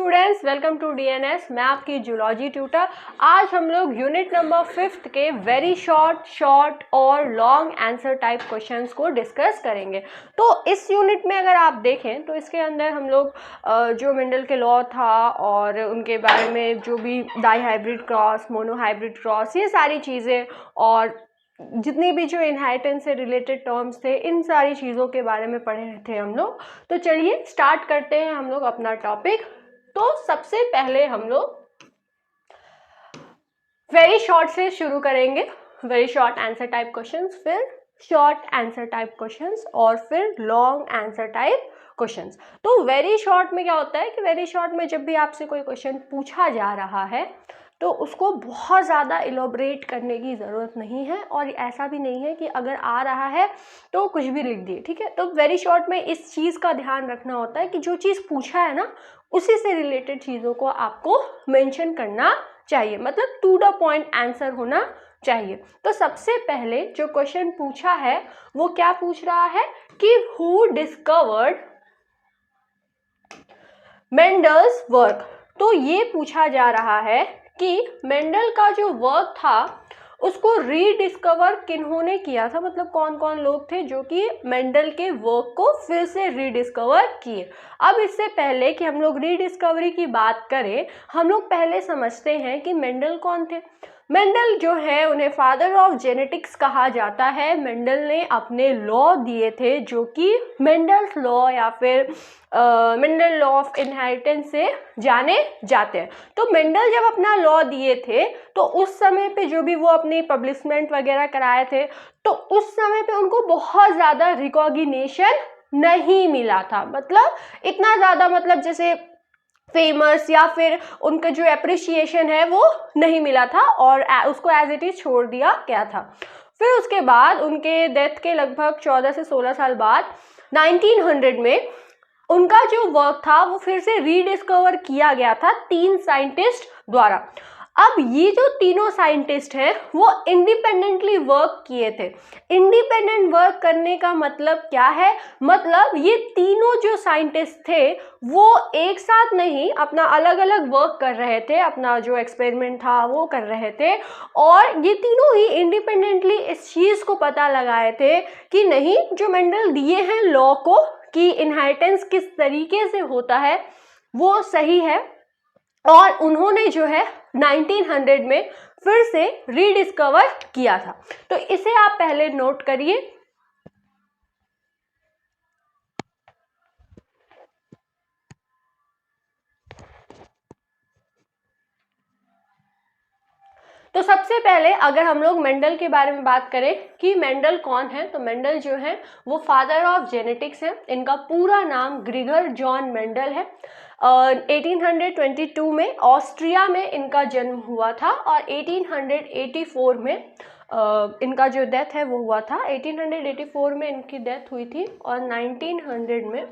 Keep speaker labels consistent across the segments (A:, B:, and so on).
A: Students, welcome to DNS. मैं आपकी zoology tutor. आज हम लोग यूनिट नंबर 5 के वेरी शॉर्ट और लॉन्ग आंसर टाइप क्वेश्चंस को डिस्कस करेंगे। तो इस यूनिट में अगर आप देखें तो इसके अंदर हम लोग जो मेंडल के लॉ था और उनके बारे में जो भी dihybrid cross, monohybrid cross, ये सारी चीज़ें और जितनी भी जो इनहेरिटेंस से रिलेटेड टर्म्स थे, इन सारी चीज़ों के बारे में पढ़े थे हम लोग। तो चलिए स्टार्ट करते हैं हम लोग अपना टॉपिक। तो सबसे पहले हम लोग वेरी शॉर्ट से शुरू करेंगे। Very short answer type questions, फिर शॉर्ट आंसर टाइप क्वेश्चंस और फिर लॉन्ग आंसर टाइप क्वेश्चंस। तो वेरी शॉर्ट में क्या होता है कि वेरी शॉर्ट में जब भी आपसे कोई क्वेश्चन पूछा जा रहा है तो उसको बहुत ज़्यादा इलोबरेट करने की ज़रूरत नहीं है, और ऐसा भी नहीं है कि अगर आ रहा है तो कुछ भी लिख दिए, ठीक है। तो वेरी शॉर्ट में इस चीज़ का ध्यान रखना होता है कि जो चीज़ पूछा है ना, उसी से रिलेटेड चीज़ों को आपको मेंशन करना चाहिए, मतलब टू द पॉइंट आंसर होना चाहिए। तो सबसे पहले जो क्वेश्चन पूछा है वो क्या पूछ रहा है कि हु डिस्कवर्ड मेंडल्स वर्क। तो ये पूछा जा रहा है कि मेंडल का जो वर्क था उसको रीडिस्कवर किन्होंने किया था, मतलब कौन कौन लोग थे जो कि मेंडल के वर्क को फिर से रीडिस्कवर किए। अब इससे पहले कि हम लोग रीडिस्कवरी की बात करें, हम लोग पहले समझते हैं कि मेंडल कौन थे। मेंडल जो है उन्हें फादर ऑफ जेनेटिक्स कहा जाता है। मेंडल ने अपने लॉ दिए थे जो कि मेंडल्स लॉ या फिर मेंडल लॉ ऑफ इनहेरिटेंस से जाने जाते हैं। तो मेंडल जब अपना लॉ दिए थे तो उस समय पे जो भी वो अपनी पब्लिशमेंट वगैरह कराए थे, तो उस समय पे उनको बहुत ज़्यादा रिकॉग्निशन नहीं मिला था, मतलब इतना ज़्यादा, मतलब जैसे फेमस या फिर उनका जो एप्रिशिएशन है वो नहीं मिला था और उसको एज इट इज छोड़ दिया गया था। फिर उसके बाद उनके डेथ के लगभग 14 से 16 साल बाद 1900 में उनका जो वर्क था वो फिर से रीडिस्कवर किया गया था 3 साइंटिस्ट द्वारा। अब ये जो तीनों साइंटिस्ट हैं वो इंडिपेंडेंटली वर्क किए थे। इंडिपेंडेंट वर्क करने का मतलब क्या है, मतलब ये तीनों जो साइंटिस्ट थे वो एक साथ नहीं, अपना अलग अलग वर्क कर रहे थे, अपना जो एक्सपेरिमेंट था वो कर रहे थे, और ये तीनों ही इंडिपेंडेंटली इस चीज़ को पता लगाए थे कि नहीं, जो मेंडल दिए हैं लॉ को कि इनहेरिटेंस किस तरीके से होता है वो सही है, और उन्होंने जो है 1900 में फिर से रीडिस्कवर किया था। तो इसे आप पहले नोट करिए। तो सबसे पहले अगर हम लोग मेंडल के बारे में बात करें कि मेंडल कौन है, तो मेंडल जो है वो फादर ऑफ जेनेटिक्स है। इनका पूरा नाम ग्रिगर जॉन मेंडल है। 1822 में ऑस्ट्रिया में इनका जन्म हुआ था और 1884 में इनका जो डेथ है वो हुआ था। 1884 में इनकी डेथ हुई थी और 1900 में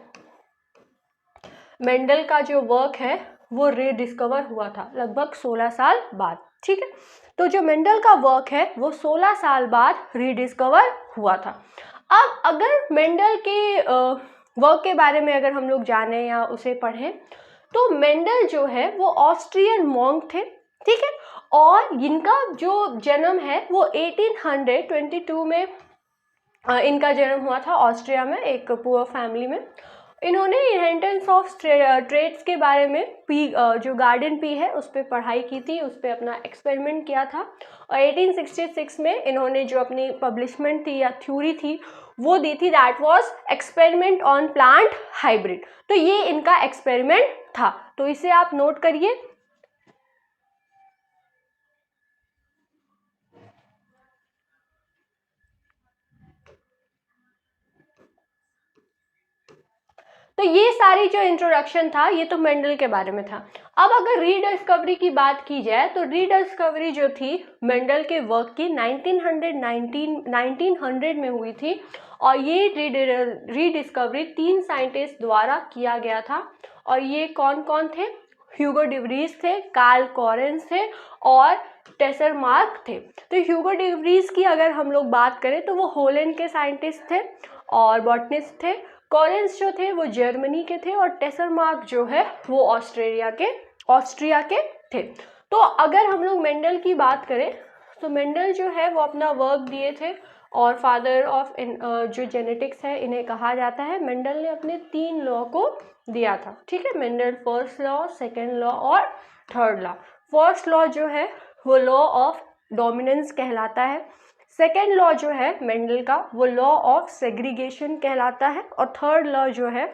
A: मेंडल का जो वर्क है वो रीडिस्कवर हुआ था लगभग 16 साल बाद, ठीक है। तो जो मेंडल का वर्क है वो 16 साल बाद रीडिस्कवर हुआ था। अब अगर मेंडल के वर्क के बारे में अगर हम लोग जाने या उसे पढ़ें, तो मेंडल जो है वो ऑस्ट्रियन मॉन्क थे, ठीक है, और इनका जो जन्म है वो 1822 में इनका जन्म हुआ था ऑस्ट्रिया में, एक पुअर फैमिली में। इन्होंने इनहेरिटेंस ऑफ ट्रेड्स के बारे में पी जो गार्डन पी है उस पर पढ़ाई की थी, उस पर अपना एक्सपेरिमेंट किया था, और 1866 में इन्होंने जो अपनी पब्लिशमेंट थी या थ्योरी थी वो दी थी, that was experiment on plant hybrid. तो ये इनका एक्सपेरिमेंट था, तो इसे आप नोट करिए। तो ये सारी जो इंट्रोडक्शन था ये तो मेंडल के बारे में था। अब अगर रीडिस्कवरी की बात की जाए तो रीडिस्कवरी जो थी मेंडल के वर्क की 1900 में हुई थी, और ये रीडिस्कवरी 3 साइंटिस्ट द्वारा किया गया था। और ये कौन कौन थे? ह्यूगो डिवरीज थे, कार्ल कॉरेंस थे और टेसर मार्क थे। तो ह्यूगो डिवरीज की अगर हम लोग बात करें तो वो होलैंड के साइंटिस्ट थे और बॉटनिस्ट थे। कॉरेंस जो थे वो जर्मनी के थे और टेसरमार्क जो है वो ऑस्ट्रिया के थे। तो अगर हम लोग मेंडल की बात करें तो मेंडल जो है वो अपना वर्क दिए थे और फादर ऑफ जो जेनेटिक्स है इन्हें कहा जाता है। मेंडल ने अपने 3 लॉ को दिया था, ठीक है। Mendel first law, second law और थर्ड लॉ। फर्स्ट लॉ जो है वो लॉ ऑफ डोमिनेंस कहलाता है। सेकेंड लॉ जो है मेंडल का वो लॉ ऑफ सेग्रीगेशन कहलाता है और थर्ड लॉ जो है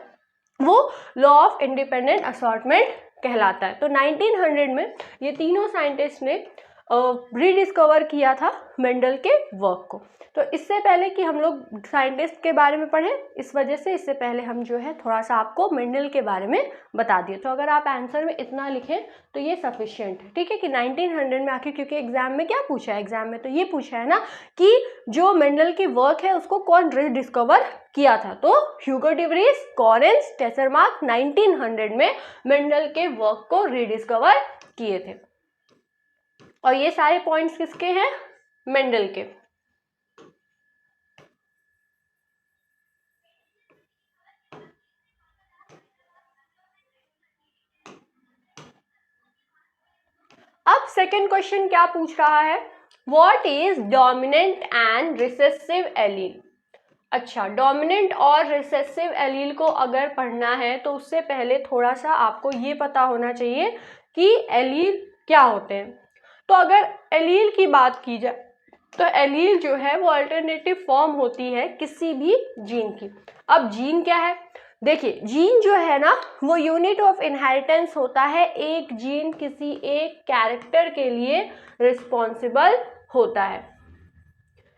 A: वो लॉ ऑफ इंडिपेंडेंट असॉर्टमेंट कहलाता है। तो 1900 में ये तीनों साइंटिस्ट ने रीडिस्कवर किया था मेंडल के वर्क को। तो इससे पहले कि हम लोग साइंटिस्ट के बारे में पढ़ें, इस वजह से इससे पहले हम जो है थोड़ा सा आपको मेंडल के बारे में बता दिए। तो अगर आप आंसर में इतना लिखें तो ये सफिशिएंट है, ठीक है, कि 1900 में आखिर, क्योंकि एग्जाम में क्या पूछा है, एग्जाम में तो ये पूछा है ना कि जो मेंडल की वर्क है उसको कौन रीडिस्कवर किया था। तो ह्यूगो डे व्रीज, कॉरेंस, टेसरमार्क 1900 में मेंडल के वर्क को रीडिस्कवर किए थे। और ये सारे पॉइंट्स किसके हैं, मेंडल के। अब सेकंड क्वेश्चन क्या पूछ रहा है, what is dominant and recessive allele. अच्छा, डोमिनेंट और रिसेसिव एलील को अगर पढ़ना है तो उससे पहले थोड़ा सा आपको ये पता होना चाहिए कि एलील क्या होते हैं। तो अगर एलील की बात की जाए तो एलील जो है वो अल्टरनेटिव फॉर्म होती है किसी भी जीन की। अब जीन क्या है, देखिए जीन जो है ना वो यूनिट ऑफ इनहेरिटेंस होता है। एक जीन किसी एक कैरेक्टर के लिए रिस्पॉन्सिबल होता है।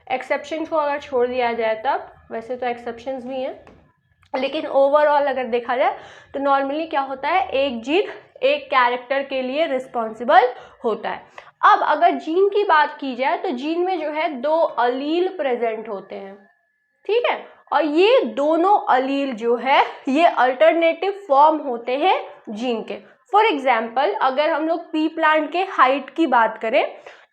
A: एक्सेप्शंस को अगर छोड़ दिया जाए तब, वैसे तो एक्सेप्शंस भी हैं लेकिन ओवरऑल अगर देखा जाए तो नॉर्मली क्या होता है, एक जीन एक कैरेक्टर के लिए रिस्पॉन्सिबल होता है। अब अगर जीन की बात की जाए तो जीन में जो है 2 अलील प्रेजेंट होते हैं, ठीक है, और ये दोनों अलील जो है ये अल्टरनेटिव फॉर्म होते हैं जीन के। फॉर एग्जाम्पल अगर हम लोग पी प्लांट के हाइट की बात करें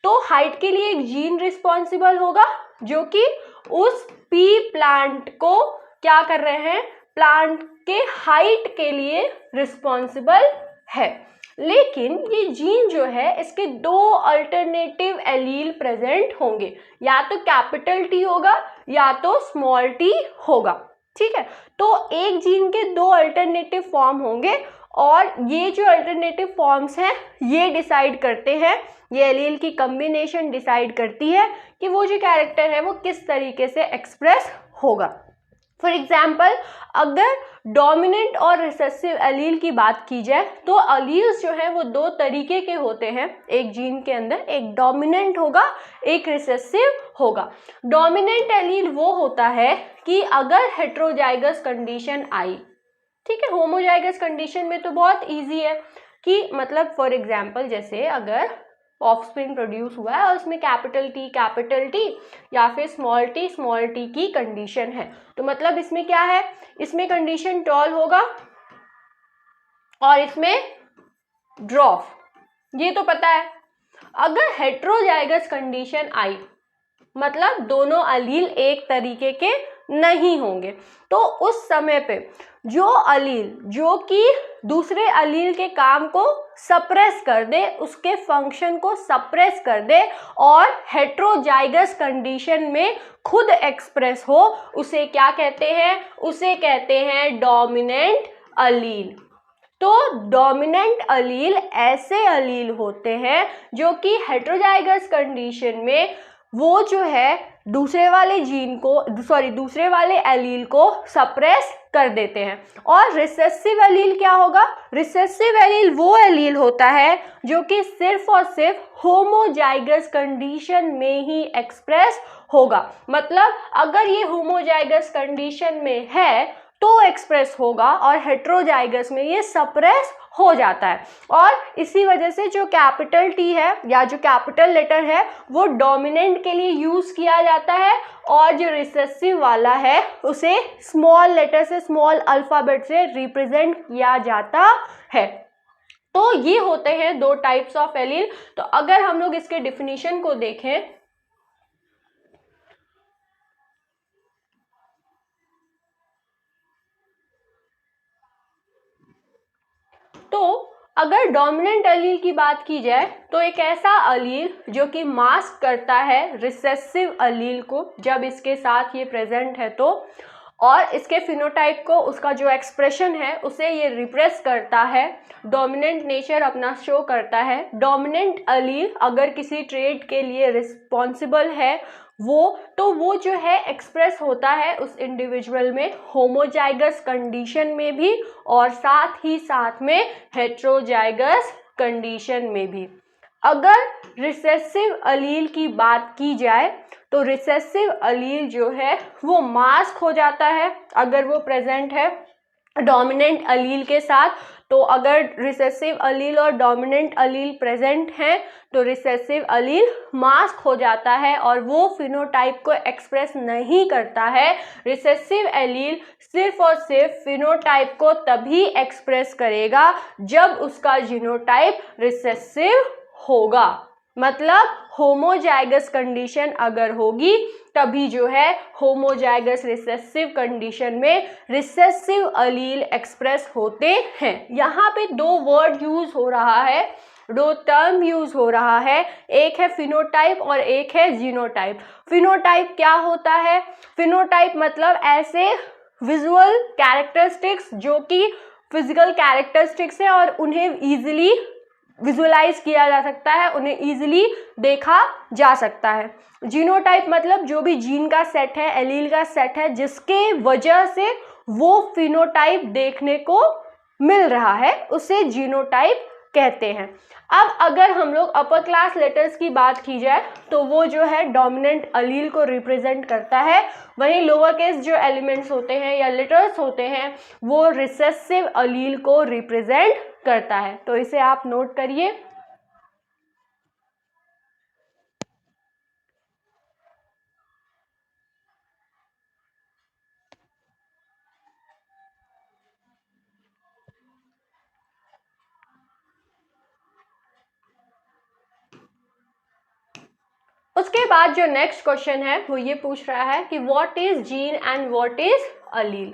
A: तो हाइट के लिए एक जीन रिस्पॉन्सिबल होगा जो कि उस पी प्लांट को क्या कर रहे हैं, प्लांट के हाइट के लिए रिस्पॉन्सिबल है। लेकिन ये जीन जो है इसके 2 अल्टरनेटिव एलील प्रेजेंट होंगे, या तो कैपिटल टी होगा या तो स्मॉल टी होगा, ठीक है। तो एक जीन के 2 अल्टरनेटिव फॉर्म होंगे और ये जो अल्टरनेटिव फॉर्म्स हैं ये डिसाइड करते हैं, ये एलील की कॉम्बिनेशन डिसाइड करती है कि वो जो कैरेक्टर है वो किस तरीके से एक्सप्रेस होगा। फॉर एग्जाम्पल अगर डोमिनेंट और रिसेसिव एलील की बात की जाए तो अलील्स जो है वो 2 तरीके के होते हैं एक जीन के अंदर, एक डोमिनेंट होगा एक रिसेसिव होगा। डोमिनेंट एलील वो होता है कि अगर हेट्रोजाइगस कंडीशन आई, ठीक है, होमोजाइगस कंडीशन में तो बहुत इजी है कि मतलब फॉर एग्जाम्पल जैसे अगर ऑफस्प्रिंग प्रोड्यूस हुआ है और उसमें कैपिटल टी या फिर स्मॉल टी की कंडीशन है, तो मतलब इसमें क्या है, इसमें कंडीशन टॉल होगा और इसमें ड्रॉफ, ये तो पता है। अगर हेट्रोजाइगस कंडीशन आई मतलब दोनों अलील एक तरीके के नहीं होंगे, तो उस समय पे जो अलील जो कि दूसरे अलील के काम को सप्रेस कर दे, उसके फंक्शन को सप्रेस कर दे और हेट्रोजाइगस कंडीशन में खुद एक्सप्रेस हो, उसे क्या कहते हैं, उसे कहते हैं डोमिनेंट अलील। तो डोमिनेंट अलील ऐसे अलील होते हैं जो कि हेट्रोजाइगस कंडीशन में वो जो है दूसरे वाले जीन को दूसरे वाले एलील को सप्रेस कर देते हैं। और रिसेसिव एलील क्या होगा, रिसेसिव एलील वो एलील होता है जो कि सिर्फ और सिर्फ होमोजाइगस कंडीशन में ही एक्सप्रेस होगा। मतलब अगर ये होमोजाइगस कंडीशन में है तो एक्सप्रेस होगा और हेट्रोजाइगस में ये सप्रेस हो जाता है। और इसी वजह से जो कैपिटल टी है या जो कैपिटल लेटर है वो डोमिनेंट के लिए यूज किया जाता है और जो रिसेसिव वाला है उसे स्मॉल लेटर से, स्मॉल अल्फाबेट से रिप्रेजेंट किया जाता है। तो ये होते हैं 2 टाइप्स ऑफ एलील। तो अगर हम लोग इसके डिफिनीशन को देखें अगर डोमिनेंट अलील की बात की जाए तो एक ऐसा अलील जो कि मास्क करता है रिसेसिव अलील को जब इसके साथ ये प्रेजेंट है तो, और इसके फिनोटाइप को, उसका जो एक्सप्रेशन है उसे ये रिप्रेस करता है, डोमिनेंट नेचर अपना शो करता है। डोमिनेंट अलील अगर किसी ट्रेट के लिए रिस्पॉन्सिबल है वो जो है एक्सप्रेस होता है उस इंडिविजुअल में होमोजाइगस कंडीशन में भी और साथ ही साथ में हेट्रोजाइगस कंडीशन में भी। अगर रिसेसिव अलील की बात की जाए तो रिसेसिव अलील जो है वो मास्क हो जाता है अगर वो प्रेजेंट है डोमिनेंट अलील के साथ। तो अगर रिसेसिव अलील और डोमिनेंट अलील प्रेजेंट हैं तो रिसेसिव अलील मास्क हो जाता है और वो फिनोटाइप को एक्सप्रेस नहीं करता है। रिसेसिव अलील सिर्फ और सिर्फ फिनोटाइप को तभी एक्सप्रेस करेगा जब उसका जीनोटाइप रिसेसिव होगा, मतलब होमोजाइगस कंडीशन अगर होगी तभी जो है होमोजाइगस रिसेसिव कंडीशन में रिसेसिव अलील एक्सप्रेस होते हैं। यहाँ पे दो वर्ड यूज हो रहा है, दो टर्म यूज हो रहा है, एक है फिनोटाइप और एक है जीनोटाइप। फिनोटाइप क्या होता है? फिनोटाइप मतलब ऐसे विजुअल कैरेक्टरिस्टिक्स जो कि फिजिकल कैरेक्टरिस्टिक्स है और उन्हें इजीली विजुअलाइज किया जा सकता है, उन्हें इजीली देखा जा सकता है। जीनोटाइप मतलब जो भी जीन का सेट है, एलील का सेट है, जिसके वजह से वो फिनोटाइप देखने को मिल रहा है, उसे जीनोटाइप कहते हैं। अब अगर हम लोग अपर क्लास लेटर्स की बात की जाए तो वो जो है डोमिनेंट अलील को रिप्रेजेंट करता है, वहीं लोअर केस जो एलिमेंट्स होते हैं या लेटर्स होते हैं वो रिसेसिव अलील को रिप्रेजेंट करता है। तो इसे आप नोट करिए। उसके बाद जो नेक्स्ट क्वेश्चन है वो ये पूछ रहा है कि what is gene and what is allele.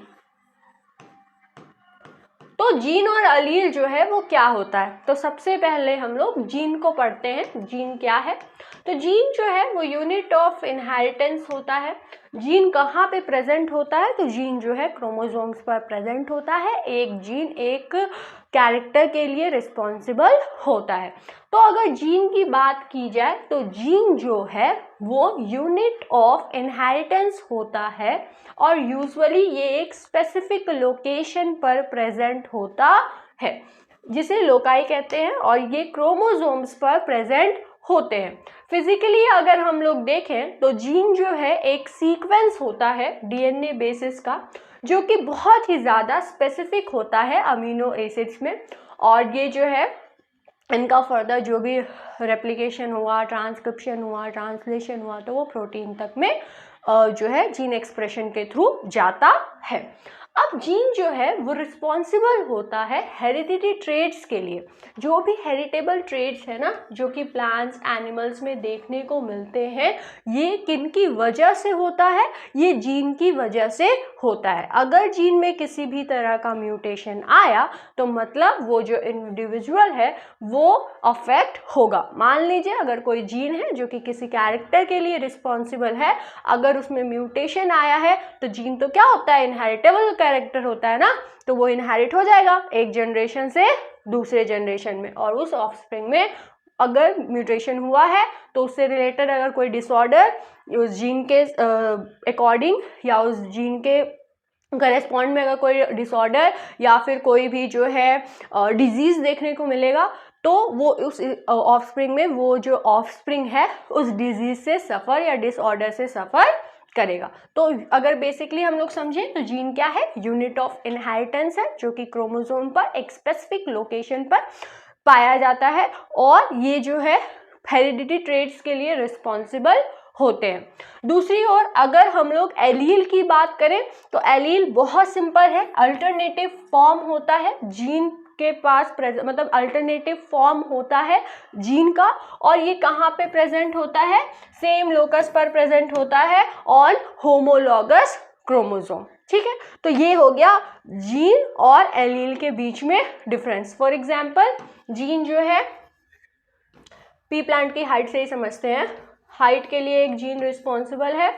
A: तो जीन और अलील जो है वो क्या होता है? तो सबसे पहले हम लोग जीन को पढ़ते हैं। जीन क्या है? तो जीन जो है वो यूनिट ऑफ इनहेरिटेंस होता है। जीन कहाँ पे प्रेजेंट होता है? तो जीन जो है क्रोमोसोम्स पर प्रेजेंट होता है। एक जीन एक कैरेक्टर के लिए रिस्पॉन्सिबल होता है। तो अगर जीन की बात की जाए तो जीन जो है वो यूनिट ऑफ इनहेरिटेंस होता है और यूजुअली ये एक स्पेसिफिक लोकेशन पर प्रेजेंट होता है जिसे लोकाई कहते हैं और ये क्रोमोसोम्स पर प्रेजेंट होते हैं। फिजिकली अगर हम लोग देखें तो जीन जो है एक सीक्वेंस होता है डीएनए बेसिस का, जो कि बहुत ही ज़्यादा स्पेसिफिक होता है अमीनो एसिड्स में, और ये जो है इनका फर्दर जो भी रेप्लिकेशन हुआ, ट्रांसक्रिप्शन हुआ, ट्रांसलेशन हुआ तो वो प्रोटीन तक में जो है जीन एक्सप्रेशन के थ्रू जाता है। अब जीन जो है वो रिस्पॉन्सिबल होता है हेरिडिटी ट्रेड्स के लिए। जो भी हेरिटेबल ट्रेड्स है ना, जो कि प्लांट्स एनिमल्स में देखने को मिलते हैं, ये किन की वजह से होता है? ये जीन की वजह से होता है। अगर जीन में किसी भी तरह का म्यूटेशन आया तो मतलब वो जो इंडिविजुअल है वो अफेक्ट होगा। मान लीजिए अगर कोई जीन है जो कि किसी कैरेक्टर के लिए रिस्पॉन्सिबल है, अगर उसमें म्यूटेशन आया है तो जीन तो क्या होता है? इनहेरिटेबल कैरेक्टर होता है ना, तो वो इनहेरिट हो जाएगा एक जनरेशन से दूसरे जनरेशन में, और उस ऑफस्प्रिंग में अगर म्यूटेशन हुआ है तो उससे रिलेटेड अगर कोई डिसऑर्डर उस जीन के अकॉर्डिंग या उस जीन के करेस्पॉन्ड में अगर कोई डिसऑर्डर या फिर कोई भी जो है डिजीज़ देखने को मिलेगा तो वो उस ऑफस्प्रिंग में वो जो ऑफस्प्रिंग है उस डिजीज से सफ़र या डिसऑर्डर से सफ़र करेगा। तो अगर बेसिकली हम लोग समझें तो जीन क्या है? यूनिट ऑफ इनहेरिटेंस है जो कि क्रोमोसोम पर एक स्पेसिफिक लोकेशन पर पाया जाता है और ये जो है हेरिडिटी ट्रेड्स के लिए रिस्पॉन्सिबल होते हैं। दूसरी ओर अगर हम लोग एलील की बात करें तो एलील बहुत सिंपल है, अल्टरनेटिव फॉर्म होता है जीन के पास मतलब अल्टरनेटिव फॉर्म होता है जीन का, और ये कहाँ पे प्रेजेंट होता है? सेम लोकस पर प्रेजेंट होता है ऑन होमोलॉगस क्रोमोसोम। ठीक है, तो ये हो गया जीन और एलील के बीच में डिफरेंस। फॉर एग्जाम्पल जीन जो है पी प्लांट की हाइट से ही समझते हैं, हाइट के लिए एक जीन रिस्पॉन्सिबल है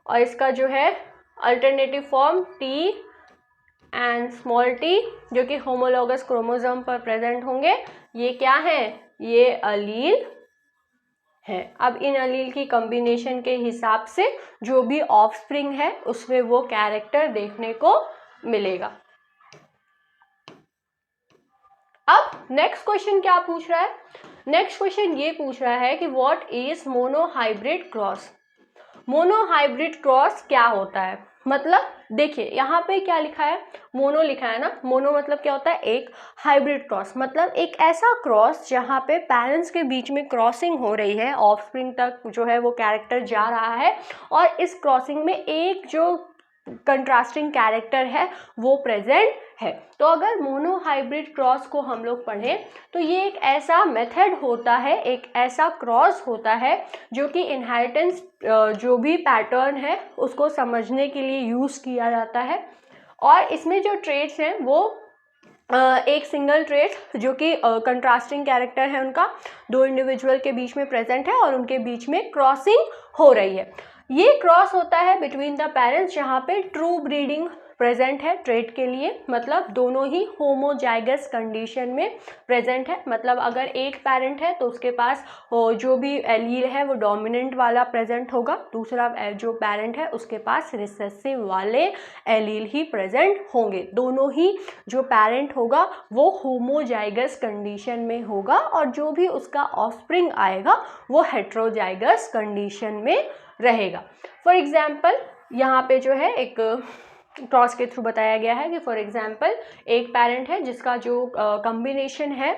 A: और इसका जो है alternative form T and small T जो कि होमोलॉगस क्रोमोसोम पर प्रेजेंट होंगे, ये क्या है, ये अलील है। अब इन अलील की कॉम्बिनेशन के हिसाब से जो भी ऑफस्प्रिंग है उसमें वो कैरेक्टर देखने को मिलेगा। अब नेक्स्ट क्वेश्चन क्या पूछ रहा है, नेक्स्ट क्वेश्चन ये पूछ रहा है कि what is monohybrid cross. Monohybrid cross क्या होता है, मतलब देखिए यहाँ पे क्या लिखा है, मोनो लिखा है ना, मोनो मतलब क्या होता है, एक, हाइब्रिड क्रॉस मतलब एक ऐसा क्रॉस जहाँ पे पेरेंट्स के बीच में क्रॉसिंग हो रही है, ऑफस्प्रिंग तक जो है वो कैरेक्टर जा रहा है और इस क्रॉसिंग में एक जो कंट्रास्टिंग कैरेक्टर है वो प्रेजेंट है। तो अगर मोनोहाइब्रिड क्रॉस को हम लोग पढ़ें तो ये एक ऐसा मेथड होता है, एक ऐसा क्रॉस होता है जो कि इनहेरिटेंस जो भी पैटर्न है उसको समझने के लिए यूज़ किया जाता है। और इसमें जो ट्रेट्स हैं वो एक सिंगल ट्रेट जो कि कंट्रास्टिंग कैरेक्टर है उनका दो इंडिविजुअल के बीच में प्रेजेंट है और उनके बीच में क्रॉसिंग हो रही है। ये क्रॉस होता है बिटवीन द पेरेंट्स जहाँ पे ट्रू ब्रीडिंग प्रेजेंट है ट्रेट के लिए, मतलब दोनों ही होमोजाइगस कंडीशन में प्रेजेंट है। मतलब अगर एक पेरेंट है तो उसके पास जो भी एलील है वो डोमिनेंट वाला प्रेजेंट होगा, दूसरा जो पेरेंट है उसके पास रिसेसिव वाले एलील ही प्रेजेंट होंगे। दोनों ही जो पेरेंट होगा वो होमोजाइगस कंडीशन में होगा और जो भी उसका ऑफस्प्रिंग आएगा वो हेट्रोजाइगस कंडीशन में रहेगा। फॉर एग्जाम्पल यहाँ पे जो है एक क्रॉस के थ्रू बताया गया है कि फॉर एग्जाम्पल एक पेरेंट है जिसका जो कॉम्बिनेशन है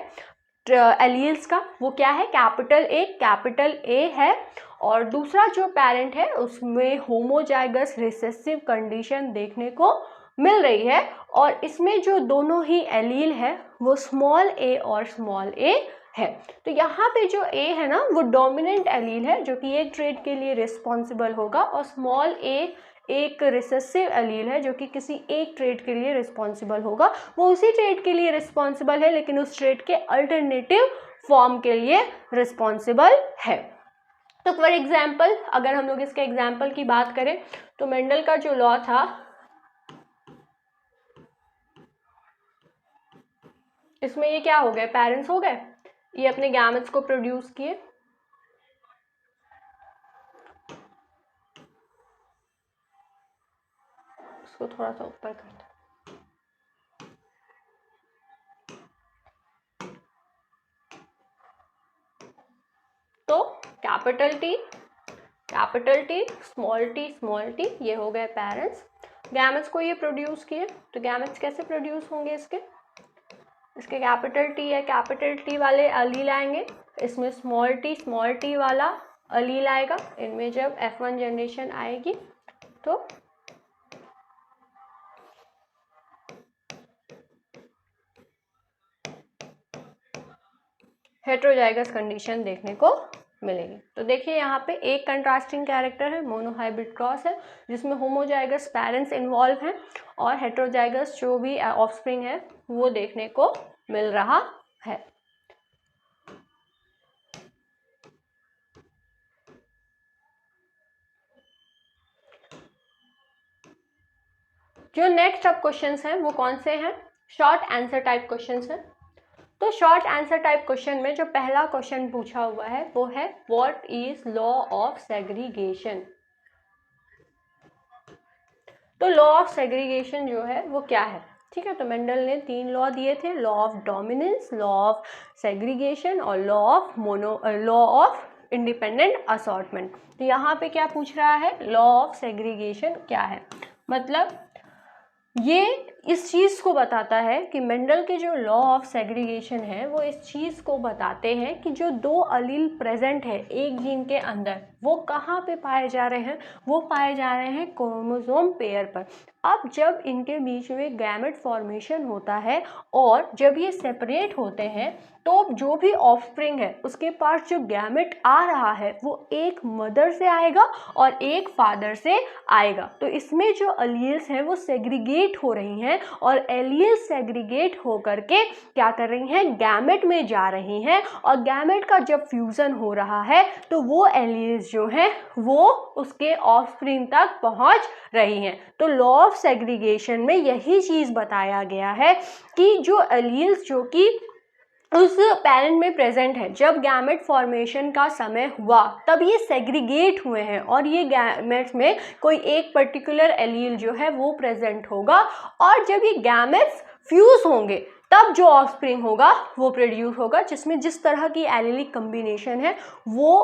A: एलील्स का वो क्या है, कैपिटल ए है और दूसरा जो पेरेंट है उसमें होमोजाइगस रिसेसिव कंडीशन देखने को मिल रही है और इसमें जो दोनों ही एलील है वो स्मॉल ए और स्मॉल ए है। तो यहाँ पे जो ए है ना वो डोमिनेंट एलील है जो कि एक ट्रेट के लिए रिस्पॉन्सिबल होगा और स्मॉल ए एक रिसेसिव एलील है जो कि किसी एक ट्रेट के लिए रिस्पॉन्सिबल होगा। वो उसी ट्रेट के लिए रिस्पॉन्सिबल है लेकिन उस ट्रेट के अल्टरनेटिव फॉर्म के लिए रिस्पॉन्सिबल है। तो फॉर एग्जाम्पल अगर हम लोग इसके एग्जाम्पल की बात करें तो मेंडल का जो लॉ था इसमें ये क्या हो गए, पेरेंट्स हो गए, ये अपने गैमेट्स को प्रोड्यूस किए, इसको थोड़ा सा ऊपर करते हैं। तो कैपिटल टी स्मॉल टी ये हो गए पेरेंट्स, गैमेट्स को ये प्रोड्यूस किए। तो गैमेट्स कैसे प्रोड्यूस होंगे, इसके कैपिटल टी है, कैपिटल टी वाले अलील आएंगे, इसमें स्मॉल टी वाला अलील आएगा। इनमें जब F1 जनरेशन आएगी तो हेट्रोजाइगस कंडीशन देखने को मिलेगी। तो देखिए यहाँ पे एक कंट्रास्टिंग कैरेक्टर है, मोनोहाइब्रिड क्रॉस है जिसमें होमोजाइगस पेरेंट्स इन्वॉल्व हैं और हेट्रोजाइगस जो भी ऑफस्प्रिंग है वो देखने को मिल रहा है। जो नेक्स्ट अब क्वेश्चंस हैं वो कौन से हैं, शॉर्ट आंसर टाइप क्वेश्चंस हैं। तो शॉर्ट आंसर टाइप क्वेश्चन में जो पहला क्वेश्चन पूछा हुआ है वो है what is law of segregation. तो लॉ ऑफ सेग्रीगेशन जो है वो क्या है, ठीक है। तो मेंडल ने 3 लॉ दिए थे, law of dominance, law of segregation और लॉ ऑफ इंडिपेंडेंट असॉर्टमेंट। तो यहाँ पे क्या पूछ रहा है, लॉ ऑफ सेग्रीगेशन क्या है, मतलब ये इस चीज़ को बताता है कि मेंडल के जो लॉ ऑफ सेग्रीगेशन है वो इस चीज़ को बताते हैं कि जो दो अलील प्रेजेंट है एक जीन के अंदर वो कहाँ पे पाए जा रहे हैं, वो पाए जा रहे हैं क्रोमोसोम पेयर पर। अब जब इनके बीच में गैमेट फॉर्मेशन होता है और जब ये सेपरेट होते हैं तो जो भी ऑफस्प्रिंग है उसके पास जो गैमेट आ रहा है वो एक मदर से आएगा और एक फादर से आएगा। तो इसमें जो एलील्स हैं वो सेग्रीगेट हो रही हैं और एलील्स सेग्रीगेट होकर के क्या कर रही हैं, गैमेट में जा रही हैं और गैमेट का जब फ्यूजन हो रहा है तो वो एलील्स जो हैं वो उसके ऑफस्प्रिंग तक पहुंच रही हैं। तो लॉ ऑफ सेग्रीगेशन में यही चीज़ बताया गया है कि जो एलील्स जो कि उस पेरेंट में प्रेजेंट है जब गैमेट फॉर्मेशन का समय हुआ तब ये सेग्रीगेट हुए हैं और ये गैमेट्स में कोई एक पर्टिकुलर एलील जो है वो प्रेजेंट होगा और जब ये गैमेट्स फ्यूज होंगे तब जो ऑफस्प्रिंग होगा वो प्रोड्यूस होगा जिसमें जिस तरह की एलीलिक कम्बिनेशन है वो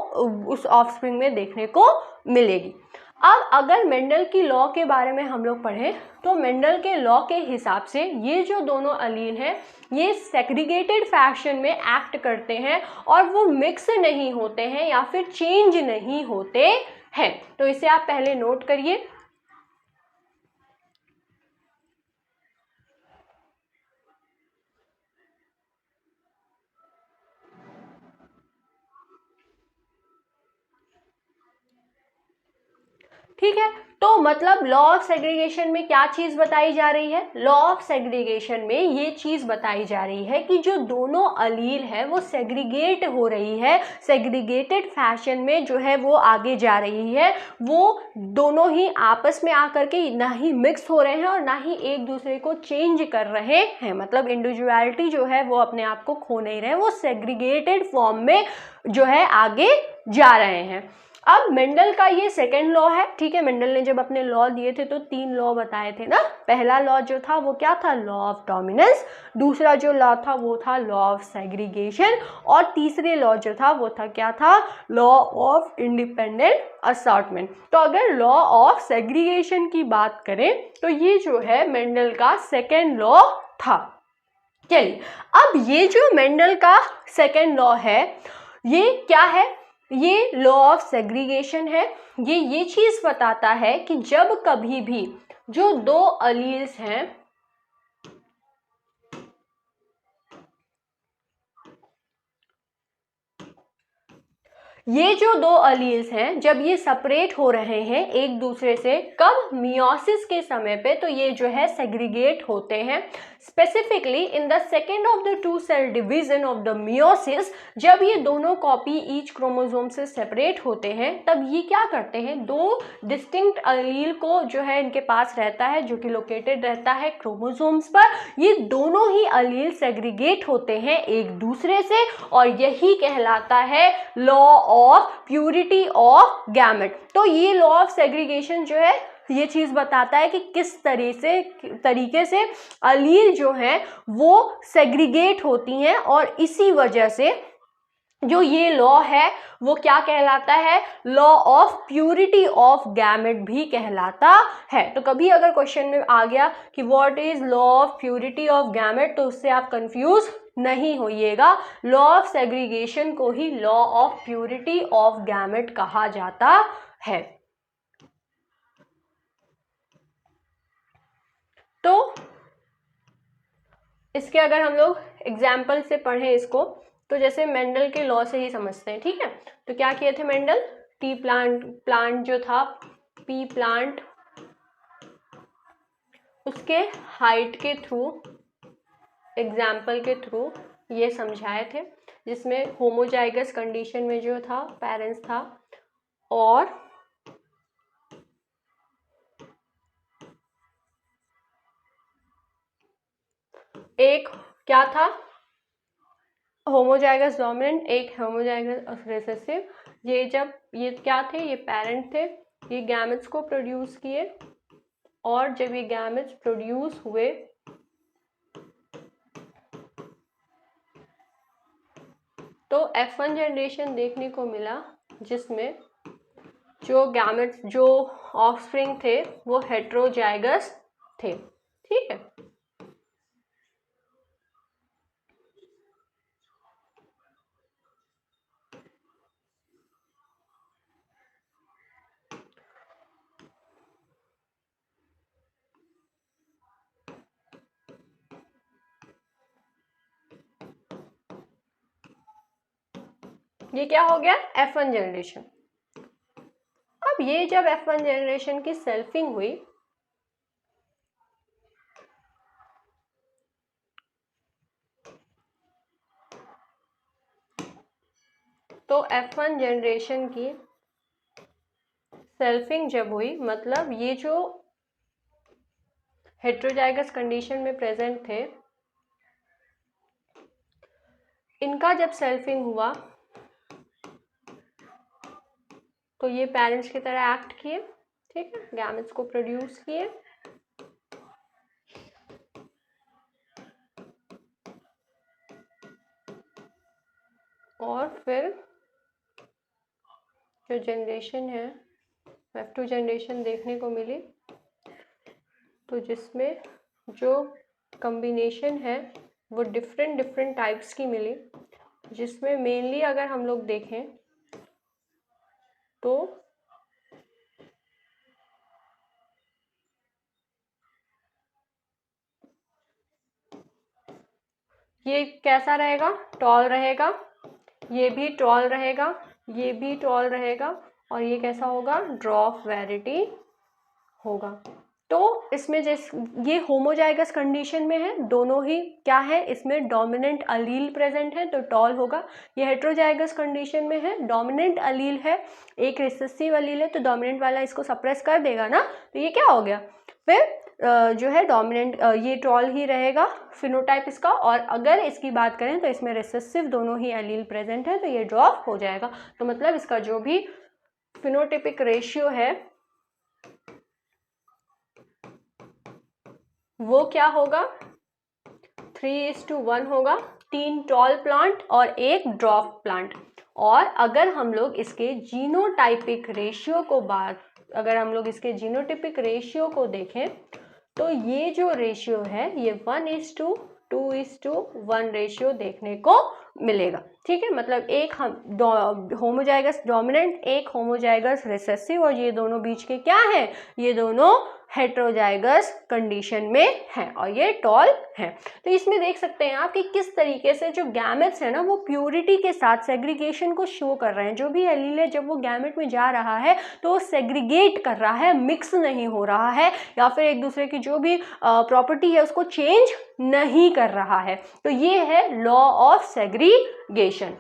A: उस ऑफस्प्रिंग में देखने को मिलेगी। अब अगर मेंडल की लॉ के बारे में हम लोग पढ़ें तो मेंडल के लॉ के हिसाब से ये जो दोनों अलील हैं ये सेग्रीगेटेड फैशन में एक्ट करते हैं और वो मिक्स नहीं होते हैं या फिर चेंज नहीं होते हैं। तो इसे आप पहले नोट करिए। ठीक है, तो मतलब लॉ ऑफ सेग्रीगेशन में क्या चीज बताई जा रही है, लॉ ऑफ सेग्रीगेशन में ये चीज बताई जा रही है कि जो दोनों अलील है वो सेग्रीगेट हो रही है, सेग्रीगेटेड फैशन में जो है वो आगे जा रही है, वो दोनों ही आपस में आकर के ना ही मिक्स हो रहे हैं और ना ही एक दूसरे को चेंज कर रहे हैं। मतलब इंडिविजुअलिटी जो है वो अपने आप को खो नहीं रहे, वो सेग्रीगेटेड फॉर्म में जो है आगे जा रहे हैं। अब मेंडल का ये सेकेंड लॉ है। ठीक है, मेंडल ने जब अपने लॉ दिए थे तो 3 लॉ बताए थे ना। पहला लॉ जो था वो क्या था, लॉ ऑफ डोमिनेंस, दूसरा जो लॉ था वो था लॉ ऑफ सेग्रीगेशन और तीसरे लॉ जो था वो था क्या था, लॉ ऑफ इंडिपेंडेंट असॉर्टमेंट। तो अगर लॉ ऑफ सेग्रीगेशन की बात करें तो ये जो है मेंडल का सेकेंड लॉ था। चलिए, अब ये जो मेंडल का सेकेंड लॉ है ये क्या है, ये लॉ ऑफ सेग्रीगेशन है। ये चीज बताता है कि जब कभी भी जो दो अलील्स हैं ये जो दो अलील्स हैं जब ये सेपरेट हो रहे हैं एक दूसरे से, कब, मियोसिस के समय पे, तो ये जो है सेग्रीगेट होते हैं। Specifically in the second of the 2 cell division of the meiosis, जब ये दोनों कॉपी ईच क्रोमोसोम से सेपरेट होते हैं तब ये क्या करते हैं, दो डिस्टिंक्ट अलील को जो है इनके पास रहता है जो कि लोकेटेड रहता है क्रोमोसोम्स पर, ये दोनों ही अलील सेग्रीगेट होते हैं एक दूसरे से और यही कहलाता है law of purity of gamete. तो ये लॉ ऑफ सेग्रीगेशन जो है ये चीज बताता है कि किस तरीके से अलील जो हैं वो सेग्रीगेट होती हैं और इसी वजह से जो ये लॉ है वो क्या कहलाता है, law of purity of gamete भी कहलाता है। तो कभी अगर क्वेश्चन में आ गया कि what is law of purity of gamete तो उससे आप कंफ्यूज नहीं होइएगा, लॉ ऑफ सेग्रीगेशन को ही law of purity of gamete कहा जाता है। तो इसके अगर हम लोग एग्जाम्पल से पढ़ें इसको तो जैसे मेंडल के लॉ से ही समझते हैं। ठीक है, तो क्या किए थे मेंडल, प्लांट जो था पी प्लांट, उसके हाइट के थ्रू, एग्जाम्पल के थ्रू ये समझाए थे जिसमें होमोजाइगस कंडीशन में जो था पेरेंट्स था और एक क्या था, होमोजाइगस डोमिनेंट, एक होमोजाइगस रिसेसिव। ये जब ये क्या थे, ये पेरेंट थे, ये गैमेट्स को प्रोड्यूस किए और जब ये गैमेट्स प्रोड्यूस हुए तो F1 जनरेशन देखने को मिला जिसमें जो गैमेट्स जो ऑफस्प्रिंग थे वो हेट्रोजाइगस थे। ठीक है, ये क्या हो गया, F1 जनरेशन। अब ये जब F1 जनरेशन की सेल्फिंग हुई तो F1 जनरेशन की सेल्फिंग जब हुई, मतलब ये जो हेट्रोजाइगस कंडीशन में प्रेजेंट थे, इनका जब सेल्फिंग हुआ तो ये पेरेंट्स की तरह एक्ट किए, ठीक है, गैमेट्स को प्रोड्यूस किए, और फिर जो जनरेशन है F2 जनरेशन देखने को मिली, तो जिसमें जो कम्बिनेशन है वो डिफरेंट टाइप्स की मिली, जिसमें मेनली अगर हम लोग देखें तो ये कैसा रहेगा, टॉल रहेगा, ये भी टॉल रहेगा, ये भी टॉल रहेगा, और ये कैसा होगा, ड्रॉप वेरिटी होगा। तो इसमें जैसे ये होमोजाइगस कंडीशन में है, दोनों ही क्या है, इसमें डोमिनेंट अलील प्रेजेंट है तो टॉल होगा। ये हेट्रोजाइगस कंडीशन में है, डोमिनेंट अलील है, एक रिसेसिव अलील है, तो डोमिनेंट वाला इसको सप्रेस कर देगा ना, तो ये क्या हो गया, फिर जो है डोमिनेंट ये टॉल ही रहेगा फिनोटाइप इसका। और अगर इसकी बात करें तो इसमें रिसेसिव दोनों ही एलील प्रेजेंट है तो ये ड्रॉप हो जाएगा। तो मतलब इसका जो भी फिनोटिपिक रेशियो है वो क्या होगा, 3:1 होगा, 3 टॉल प्लांट और 1 ड्रॉप प्लांट। और अगर हम लोग इसके जीनोटाइपिक रेशियो को अगर हम लोग इसके जीनोटिपिक रेशियो को देखें तो ये जो रेशियो है ये 1:2:1 रेशियो देखने को मिलेगा, ठीक है। मतलब एक होमोजाइगस डोमिनेंट, एक होमोजाइगस रिसेसिव, और ये दोनों बीच के क्या हैं, ये दोनों हेट्रोजाइगस कंडीशन में है और ये टॉल है। तो इसमें देख सकते हैं आप कि किस तरीके से जो गैमेट्स है ना वो प्योरिटी के साथ सेग्रीगेशन को शो कर रहे हैं। जो भी एलील है जब वो गैमेट में जा रहा है तो वो सेग्रीगेट कर रहा है, मिक्स नहीं हो रहा है, या फिर एक दूसरे की जो भी प्रॉपर्टी है उसको चेंज नहीं कर रहा है। तो ये है लॉ ऑफ सेग्रीगेशन।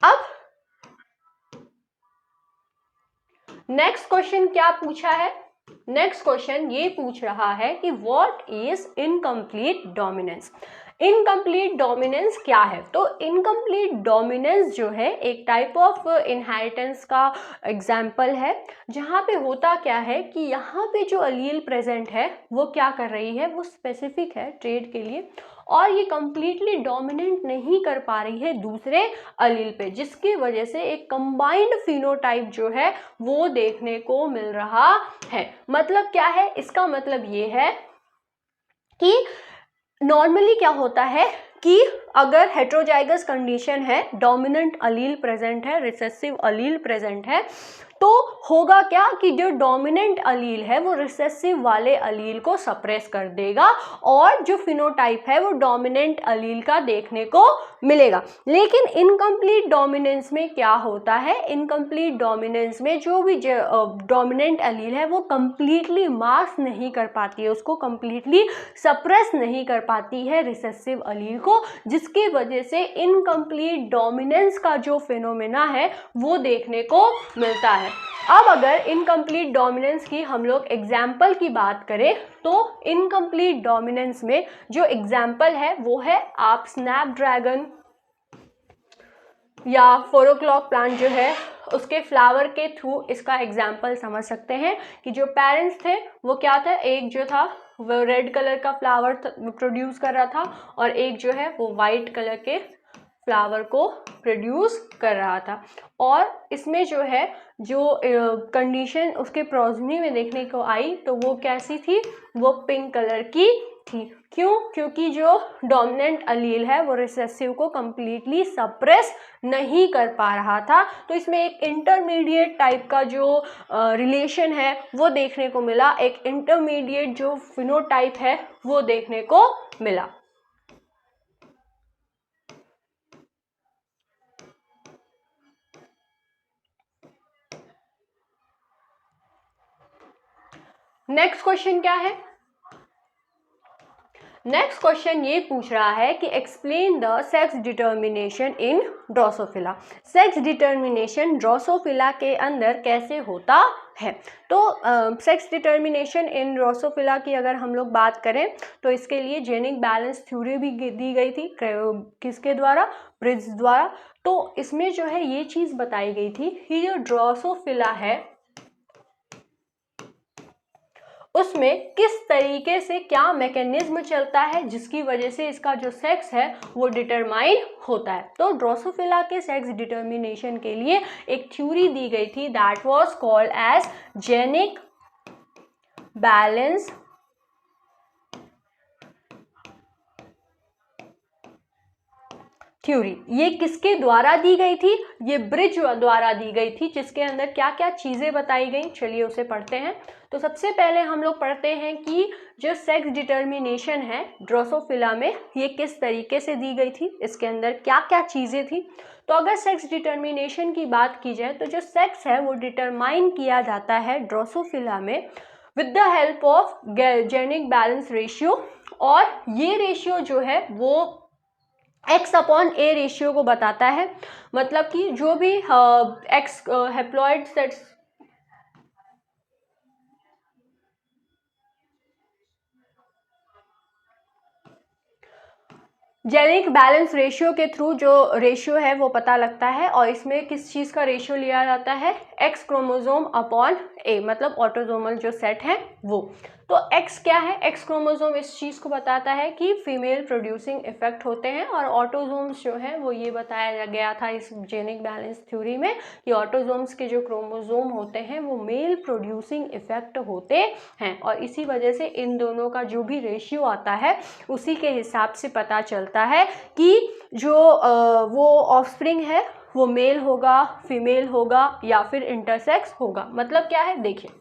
A: अब नेक्स्ट क्वेश्चन क्या पूछा है, नेक्स्ट क्वेश्चन ये पूछ रहा है कि what is incomplete dominance. Incomplete dominance क्या है, तो इनकम्प्लीट डोमिनेंस जो है एक टाइप ऑफ इनहेरिटेंस का एग्जाम्पल है, जहाँ पे होता क्या है कि यहाँ पे जो अलील प्रेजेंट है वो क्या कर रही है, वो स्पेसिफिक है ट्रेड के लिए, और ये कंप्लीटली डोमिनेंट नहीं कर पा रही है दूसरे अलील पे, जिसकी वजह से एक कंबाइंड फिनोटाइप जो है वो देखने को मिल रहा है। मतलब क्या है, इसका मतलब ये है कि नॉर्मली क्या होता है कि अगर हेट्रोजाइगस कंडीशन है, डोमिनेंट अलील प्रेजेंट है, रिसेसिव अलील प्रेजेंट है, तो होगा क्या कि जो डोमिनेंट अलील है वो रिसेसिव वाले अलील को सप्रेस कर देगा और जो फिनोटाइप है वो डोमिनेंट अलील का देखने को मिलेगा। लेकिन इनकम्प्लीट डोमिनेंस में क्या होता है, इनकम्प्लीट डोमिनेंस में जो भी डोमिनेंट अलील है वो कंप्लीटली मास्क नहीं कर पाती है, उसको कंप्लीटली सप्रेस नहीं कर पाती है रिसेसिव अलील को, जिसकी वजह से इनकम्प्लीट डोमिनेंस का जो फिनोमेना है वो देखने को मिलता है। अब अगर इनकम्प्लीट डोमिनेंस की हम लोग एग्जाम्पल की बात करें तो इनकम्प्लीट डोमिनेंस में जो एग्जाम्पल है वो है आप स्नैपड्रैगन या 4 o'clock प्लांट जो है उसके फ्लावर के थ्रू इसका एग्जाम्पल समझ सकते हैं कि जो पेरेंट्स थे वो क्या था, एक जो था वो रेड कलर का फ्लावर प्रोड्यूस कर रहा था और एक जो है वो वाइट कलर के फ्लावर को प्रोड्यूस कर रहा था। और इसमें जो है जो कंडीशन उसके प्रोजनी में देखने को आई तो वो कैसी थी, वो पिंक कलर की थी। क्यों, क्योंकि जो डोमिनेंट अलील है वो रिसेसिव को कंप्लीटली सप्रेस नहीं कर पा रहा था। तो इसमें एक इंटरमीडिएट टाइप का जो रिलेशन है वो देखने को मिला, एक इंटरमीडिएट जो फिनोटाइप है वो देखने को मिला। नेक्स्ट क्वेश्चन क्या है? नेक्स्ट क्वेश्चन ये पूछ रहा है कि explain the sex determination in Drosophila. Sex determination Drosophila के अंदर कैसे होता है? तो सेक्स डिटर्मिनेशन इन ड्रोसोफिला की अगर हम लोग बात करें तो इसके लिए जेनिक बैलेंस थ्योरी भी दी गई थी। किसके द्वारा? ब्रिज द्वारा। तो इसमें जो है ये चीज़ बताई गई थी कि जो ड्रोसोफिला है उसमें किस तरीके से क्या मैकेनिज्म चलता है जिसकी वजह से इसका जो सेक्स है वो डिटरमाइन होता है। तो ड्रोसोफिला के सेक्स डिटर्मिनेशन के लिए एक थ्योरी दी गई थी, that was called as genic balance theory. ये किसके द्वारा दी गई थी? ये ब्रिज द्वारा दी गई थी, जिसके अंदर क्या क्या चीज़ें बताई गई, चलिए उसे पढ़ते हैं। तो सबसे पहले हम लोग पढ़ते हैं कि जो सेक्स डिटर्मिनेशन है ड्रोसोफिला में ये किस तरीके से दी गई थी, इसके अंदर क्या क्या चीज़ें थी। तो अगर सेक्स डिटर्मिनेशन की बात की जाए तो जो सेक्स है वो डिटरमाइन किया जाता है ड्रोसोफिला में with the help of genic balance ratio, और ये रेशियो जो है वो एक्स अपॉन ए रेशियो को बताता है। मतलब कि जो भी X haploid sets genic balance ratio के थ्रू जो रेशियो है वो पता लगता है, और इसमें किस चीज़ का रेशियो लिया जाता है? एक्स क्रोमोसोम अपॉन ए, मतलब ऑटोसोमल जो सेट है वो। तो एक्स क्या है? एक्स क्रोमोसोम इस चीज़ को बताता है कि फीमेल प्रोड्यूसिंग इफेक्ट होते हैं, और ऑटोसोम्स जो है वो ये बताया गया था इस जेनिक बैलेंस थ्योरी में कि ऑटोसोम्स के जो क्रोमोसोम होते हैं वो मेल प्रोड्यूसिंग इफेक्ट होते हैं, और इसी वजह से इन दोनों का जो भी रेशियो आता है उसी के हिसाब से पता चलता है कि जो वो ऑफस्प्रिंग है वो मेल होगा, फीमेल होगा या फिर इंटरसेक्स होगा। मतलब क्या है, देखिए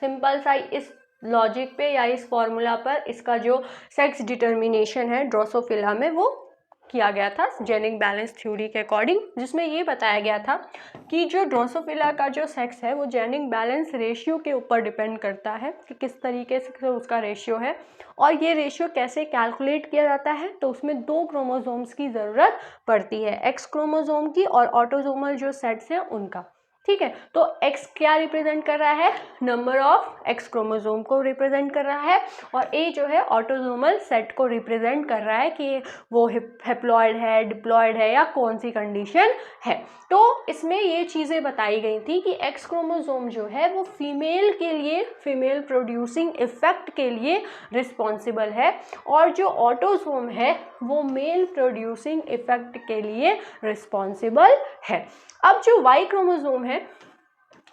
A: सिंपल सा इस लॉजिक पे या इस फॉर्मूला पर इसका जो सेक्स डिटर्मिनेशन है ड्रोसोफिला में वो किया गया था जेनिक बैलेंस थ्योरी के अकॉर्डिंग, जिसमें ये बताया गया था कि जो ड्रोसोफिला का जो सेक्स है वो जेनिक बैलेंस रेशियो के ऊपर डिपेंड करता है कि किस तरीके से उसका रेशियो है, और ये रेशियो कैसे कैलकुलेट किया जाता है। तो उसमें 2 क्रोमोसोम्स की ज़रूरत पड़ती है, एक्स क्रोमोसोम की और ऑटोसोमल जो सेट्स हैं उनका। ठीक है, तो x क्या रिप्रेजेंट कर रहा है? नंबर ऑफ एक्स क्रोमोसोम को रिप्रेजेंट कर रहा है, और a जो है ऑटोसोमल सेट को रिप्रेजेंट कर रहा है कि वो हैप्लॉइड है, डिप्लॉइड है या कौन सी कंडीशन है। तो इसमें ये चीज़ें बताई गई थी कि एक्स क्रोमोसोम जो है वो फीमेल के लिए, फीमेल प्रोड्यूसिंग इफेक्ट के लिए रिस्पॉन्सिबल है, और जो ऑटोसोम है वो मेल प्रोड्यूसिंग इफेक्ट के लिए रिस्पॉन्सिबल है। अब जो वाई क्रोमोसोम है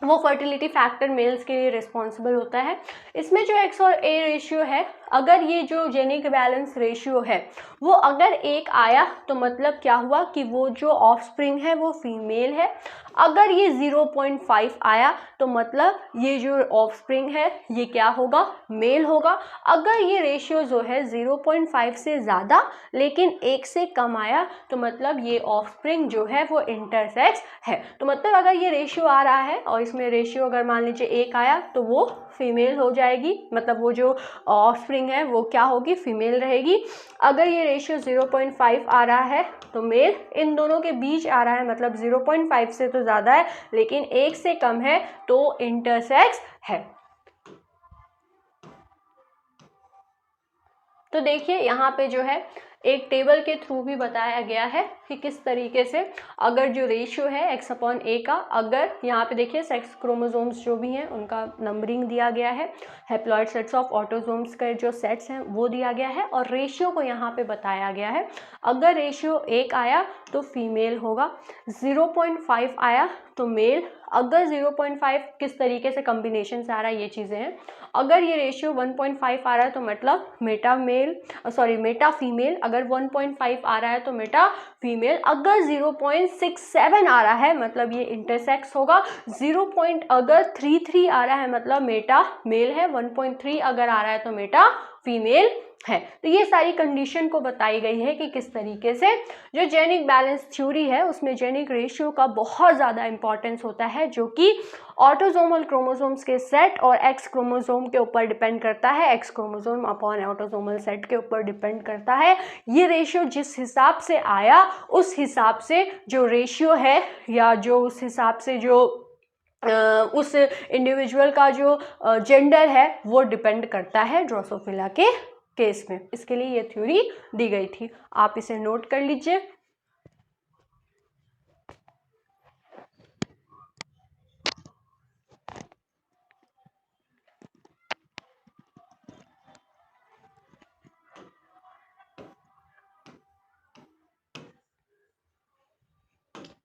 A: वो फर्टिलिटी फैक्टर मेल्स के लिए रिस्पॉन्सिबल होता है। इसमें जो एक्स और ए रेशियो है, अगर ये जो जेनिक बैलेंस रेशियो है वो अगर 1 आया तो मतलब क्या हुआ कि वो जो ऑफस्प्रिंग है वो फीमेल है। अगर ये 0.5 आया तो मतलब ये जो ऑफस्प्रिंग है ये क्या होगा? मेल होगा। अगर ये रेशियो जो है 0.5 से ज़्यादा लेकिन 1 से कम आया तो मतलब ये ऑफस्प्रिंग जो है वो इंटरसेक्स है। तो मतलब अगर ये रेशियो आ रहा है और इसमें रेशियो अगर मान लीजिए 1 आया तो वो फीमेल हो जाएगी, मतलब वो जो ऑफस्प्रिंग है वो क्या होगी? फीमेल रहेगी। अगर ये रेशियो 0.5 आ रहा है तो मेल, इन दोनों के बीच आ रहा है मतलब 0.5 से तो ज़्यादा है लेकिन 1 से कम है तो इंटरसेक्स है। तो देखिए यहाँ पे जो है एक टेबल के थ्रू भी बताया गया है कि किस तरीके से अगर जो रेशियो है एक्स अपॉन ए का, अगर यहाँ पे देखिए सेक्स क्रोमोसोम्स जो भी हैं उनका नंबरिंग दिया गया है, हैप्लॉइड सेट्स ऑफ ऑटोसोम्स के जो सेट्स हैं वो दिया गया है, और रेशियो को यहाँ पे बताया गया है। अगर रेशियो 1 आया तो फीमेल होगा, 0.5 आया तो मेल। अगर 0.5 किस तरीके से कम्बिनेशन से आ रहा है ये चीज़ें हैं। अगर ये रेशियो 1.5 आ रहा है तो मतलब मेटा फीमेल। अगर 1.5 आ रहा है तो मेटा फीमेल। अगर 0.67 आ रहा है मतलब ये इंटरसेक्स होगा। अगर 33 आ रहा है मतलब मेटा मेल है। 1.3 अगर आ रहा है तो मेटा फीमेल है। तो ये सारी कंडीशन को बताई गई है कि किस तरीके से जो जेनिक बैलेंस थ्योरी है उसमें जेनिक रेशियो का बहुत ज़्यादा इंपॉर्टेंस होता है, जो कि ऑटोसोमल क्रोमोसोम्स के सेट और एक्स क्रोमोसोम के ऊपर डिपेंड करता है, x chromosome upon autosomal set के ऊपर डिपेंड करता है। ये रेशियो जिस हिसाब से आया उस हिसाब से जो रेशियो है या जो उस हिसाब से जो उस इंडिविजुअल का जो जेंडर है वो डिपेंड करता है ड्रोसोफिला के केस में। इसके लिए ये थ्योरी दी गई थी, आप इसे नोट कर लीजिए।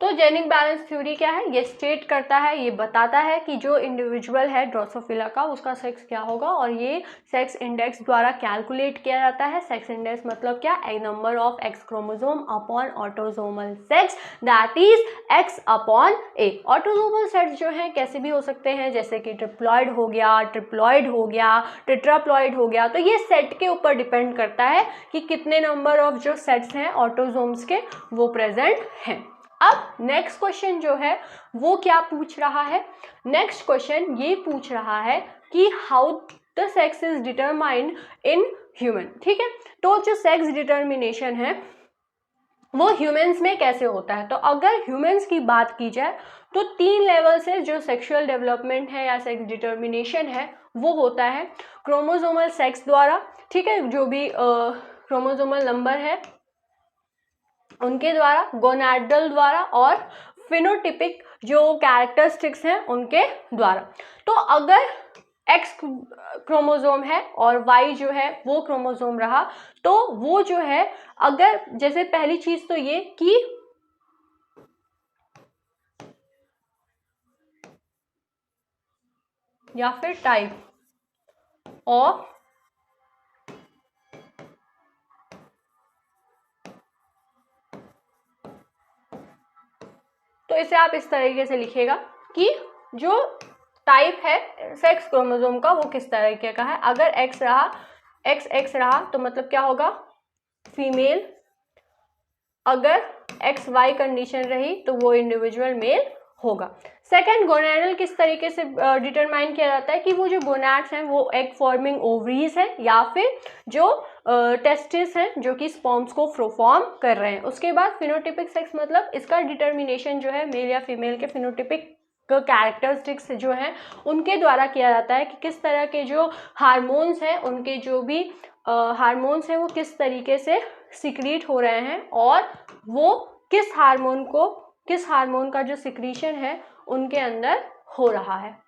A: तो जेनिक बैलेंस थ्योरी क्या है, ये स्टेट करता है, ये बताता है कि जो इंडिविजुअल है ड्रोसोफिला का उसका सेक्स क्या होगा, और ये सेक्स इंडेक्स द्वारा कैलकुलेट किया जाता है। सेक्स इंडेक्स मतलब क्या, a number of X chromosome upon autosomal sex, that is X upon A. Autosomal sex जो है कैसे भी हो सकते हैं, जैसे कि ट्रिप्लॉइड हो गया, ट्रिप्लॉइड हो गया, टेट्राप्लॉइड हो गया। तो ये सेट के ऊपर डिपेंड करता है कि कितने नंबर ऑफ जो सेट्स हैं ऑटोसोम्स के वो प्रेजेंट हैं। अब नेक्स्ट क्वेश्चन जो है वो क्या पूछ रहा है, नेक्स्ट क्वेश्चन ये पूछ रहा है कि how the sex is determined in human. ठीक है, तो जो सेक्स डिटर्मिनेशन है वो ह्यूमंस में कैसे होता है। तो अगर ह्यूमंस की बात की जाए तो 3 लेवल से जो सेक्सुअल डेवलपमेंट है या सेक्स डिटर्मिनेशन है वो होता है क्रोमोसोमल सेक्स द्वारा। ठीक है, जो भी क्रोमोसोमल नंबर है उनके द्वारा, गोनाडल द्वारा, और फिनोटिपिक जो कैरेक्टरिस्टिक्स हैं उनके द्वारा। तो अगर एक्स क्रोमोसोम है और वाई जो है वो क्रोमोसोम रहा तो वो जो है, अगर जैसे पहली चीज तो ये कि या फिर टाइप ऑफ तो इसे आप इस तरीके से लिखिएगा कि जो टाइप है सेक्स क्रोमोसोम का वो किस तरीके का है। अगर एक्स रहा, एक्स रहा तो मतलब क्या होगा, फीमेल। अगर एक्स वाई कंडीशन रही तो वो इंडिविजुअल मेल होगा। सेकंड, गोनाडल किस तरीके से डिटरमाइन किया जाता है कि वो जो गोनाड्स हैं वो एग फॉर्मिंग ओवरीज हैं या फिर जो टेस्टिस हैं जो कि स्पर्म्स को फॉर्म कर रहे हैं। उसके बाद फिनोटिपिक सेक्स मतलब इसका डिटर्मिनेशन जो है मेल या फीमेल के फिनोटिपिक कैरेक्टरिस्टिक्स जो हैं उनके द्वारा किया जाता है कि किस तरह के जो हार्मोन्स हैं, उनके जो भी हार्मोन्स हैं वो किस तरीके से सिक्रीट हो रहे हैं और वो किस हार्मोन का जो सिक्रीशन है उनके अंदर हो रहा है।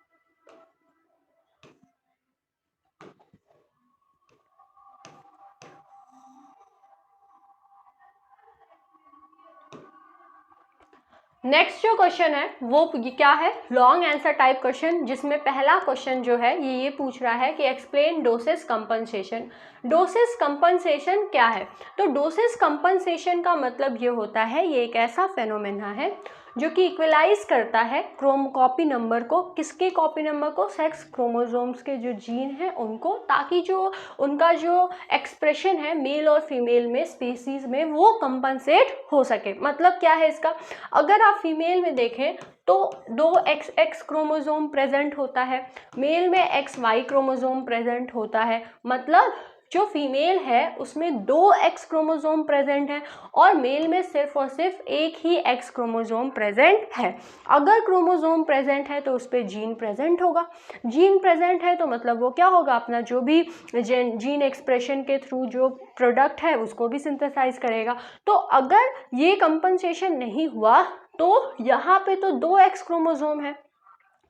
A: नेक्स्ट जो क्वेश्चन है वो क्या है, लॉन्ग आंसर टाइप क्वेश्चन, जिसमें पहला क्वेश्चन जो है ये पूछ रहा है कि explain doses compensation. Doses compensation क्या है, तो डोसेस कंपनसेशन का मतलब ये होता है, ये एक ऐसा फेनोमेना है जो कि इक्वलाइज करता है कॉपी नंबर को, किसके कॉपी नंबर को, सेक्स क्रोमोसोम्स के जो जीन हैं उनको, ताकि जो उनका जो एक्सप्रेशन है मेल और फीमेल में स्पीसीज में वो कंपनसेट हो सके। मतलब क्या है इसका, अगर आप फीमेल में देखें तो 2 XX क्रोमोसोम प्रेजेंट होता है, मेल में XY क्रोमोसोम प्रेजेंट होता है, मतलब जो फीमेल है उसमें 2 X क्रोमोसोम प्रेजेंट है और मेल में सिर्फ और सिर्फ एक ही X क्रोमोसोम प्रेजेंट है। अगर क्रोमोसोम प्रेजेंट है तो उस पर जीन प्रेजेंट होगा, जीन प्रेजेंट है तो मतलब वो क्या होगा, अपना जो भी जीन एक्सप्रेशन के थ्रू जो प्रोडक्ट है उसको भी सिंथेसाइज करेगा। तो अगर ये कंपनसेशन नहीं हुआ तो यहाँ पे तो 2 X क्रोमोसोम है,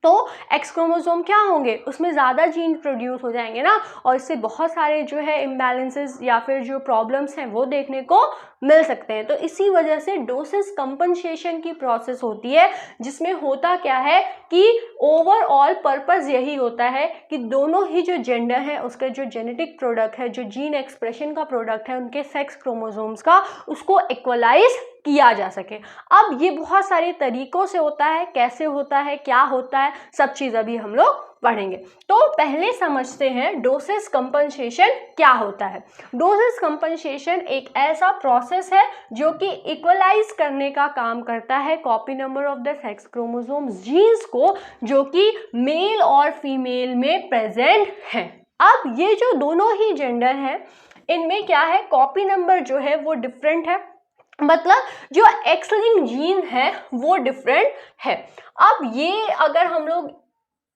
A: तो एक्स क्रोमोसोम क्या होंगे, उसमें ज़्यादा जीन प्रोड्यूस हो जाएंगे ना, और इससे बहुत सारे जो है इम्बैलेंसेस या फिर जो प्रॉब्लम्स हैं वो देखने को मिल सकते हैं। तो इसी वजह से डोसेस कंपनसेशन की प्रोसेस होती है, जिसमें होता क्या है कि ओवरऑल पर्पस यही होता है कि दोनों ही जो जेंडर है उसका जो जेनेटिक प्रोडक्ट है, जो जीन एक्सप्रेशन का प्रोडक्ट है उनके सेक्स क्रोमोसोम्स का, उसको इक्वलाइज किया जा सके। अब ये बहुत सारे तरीकों से होता है, कैसे होता है, क्या होता है, सब चीज़ अभी हम लोग पढ़ेंगे। तो पहले समझते हैं डोसेज कंपनसेशन क्या होता है। डोसेज कंपनसेशन एक ऐसा प्रोसेस है जो कि इक्वलाइज करने का काम करता है copy number of the sex chromosomes genes को जो कि मेल और फीमेल में प्रेजेंट है। अब ये जो दोनों ही जेंडर हैं इनमें क्या है, कॉपी नंबर जो है वो डिफरेंट है, मतलब जो एक्स लिंक्ड जीन है वो डिफरेंट है। अब ये अगर हम लोग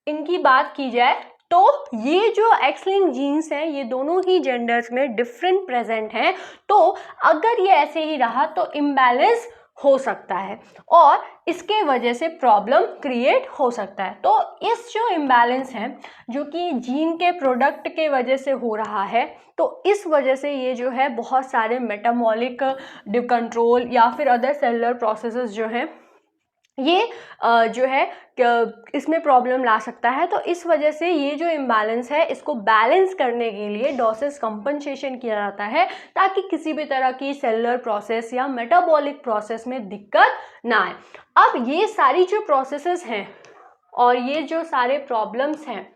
A: इनकी बात की जाए तो ये जो एक्स लिंक्ड जीन्स हैं ये दोनों ही जेंडर्स में डिफरेंट प्रेजेंट हैं। तो अगर ये ऐसे ही रहा तो इम्बैलेंस हो सकता है और इसके वजह से प्रॉब्लम क्रिएट हो सकता है। तो इस जो इम्बैलेंस है जो कि जीन के प्रोडक्ट के वजह से हो रहा है, तो इस वजह से ये जो है बहुत सारे मेटाबॉलिक कंट्रोल या फिर अदर सेलुलर प्रोसेसेस जो हैं ये जो है इसमें प्रॉब्लम ला सकता है। तो इस वजह से ये जो इम्बैलेंस है इसको बैलेंस करने के लिए डोसेज कंपनसेशन किया जाता है ताकि किसी भी तरह की सेलुलर प्रोसेस या मेटाबॉलिक प्रोसेस में दिक्कत ना आए। अब ये सारी जो प्रोसेसेस हैं और ये जो सारे प्रॉब्लम्स हैं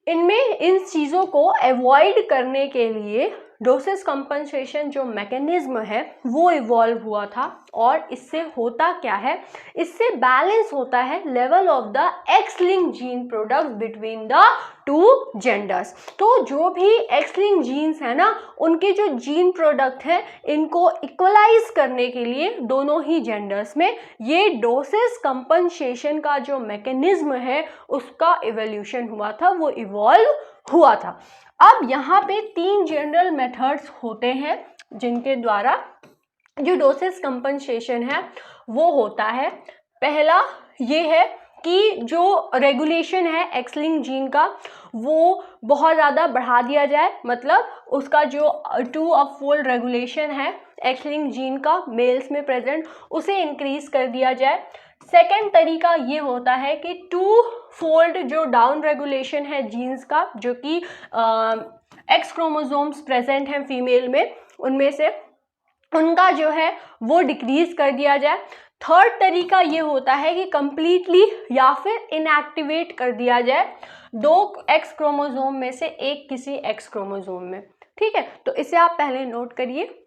A: इनमें इन चीज़ों को अवॉइड करने के लिए डोसेज कंपनसेशन जो मैकेनिज्म है वो इवॉल्व हुआ था। और इससे होता क्या है, इससे बैलेंस होता है level of the x linked gene product between the two genders. तो जो भी एक्स लिंक्ड जीन्स है ना उनके जो जीन प्रोडक्ट हैं इनको इक्वलाइज करने के लिए दोनों ही जेंडर्स में ये डोसेज कंपनसेशन का जो मैकेनिज्म है उसका इवोल्यूशन हुआ था, वो इवॉल्व हुआ था। अब यहाँ पे 3 जनरल मेथड्स होते हैं जिनके द्वारा जो डोसेज कंपनसेशन है वो होता है। पहला ये है कि जो रेगुलेशन है एक्स लिंक्ड जीन का वो बहुत ज़्यादा बढ़ा दिया जाए, मतलब उसका जो 2-fold रेगुलेशन है एक्स लिंक्ड जीन का मेल्स में प्रेजेंट उसे इंक्रीज कर दिया जाए। सेकेंड तरीका ये होता है कि 2-fold जो डाउन रेगुलेशन है जीन्स का जो कि एक्स क्रोमोसोम्स प्रेजेंट हैं फीमेल में उनमें से उनका जो है वो डिक्रीज कर दिया जाए। थर्ड तरीका ये होता है कि कंप्लीटली या फिर इनएक्टिवेट कर दिया जाए 2 एक्स क्रोमोसोम में से एक किसी एक्स क्रोमोसोम में। ठीक है, तो इसे आप पहले नोट करिए।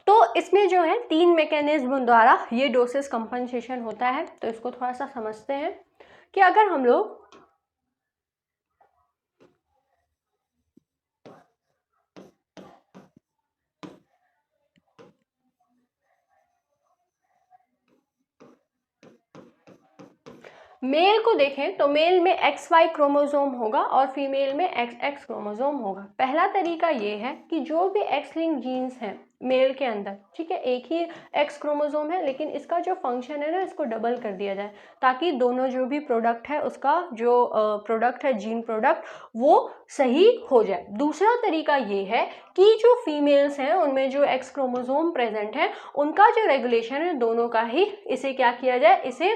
A: तो इसमें जो है 3 मैकेनिज्म द्वारा ये डोसेज कंपनसेशन होता है। तो इसको थोड़ा सा समझते हैं कि अगर हम लोग मेल को देखें तो मेल में XY क्रोमोसोम होगा और फीमेल में XX क्रोमोसोम होगा। पहला तरीका ये है कि जो भी एक्स लिंक्ड जीन्स हैं मेल के अंदर, ठीक है, एक ही एक्स क्रोमोसोम है लेकिन इसका जो फंक्शन है ना इसको डबल कर दिया जाए ताकि दोनों जो भी प्रोडक्ट है उसका जो प्रोडक्ट है जीन प्रोडक्ट वो सही हो जाए। दूसरा तरीका ये है कि जो फीमेल्स हैं उनमें जो एक्स क्रोमोसोम प्रेजेंट है उनका जो रेगुलेशन है दोनों का ही इसे क्या किया जाए, इसे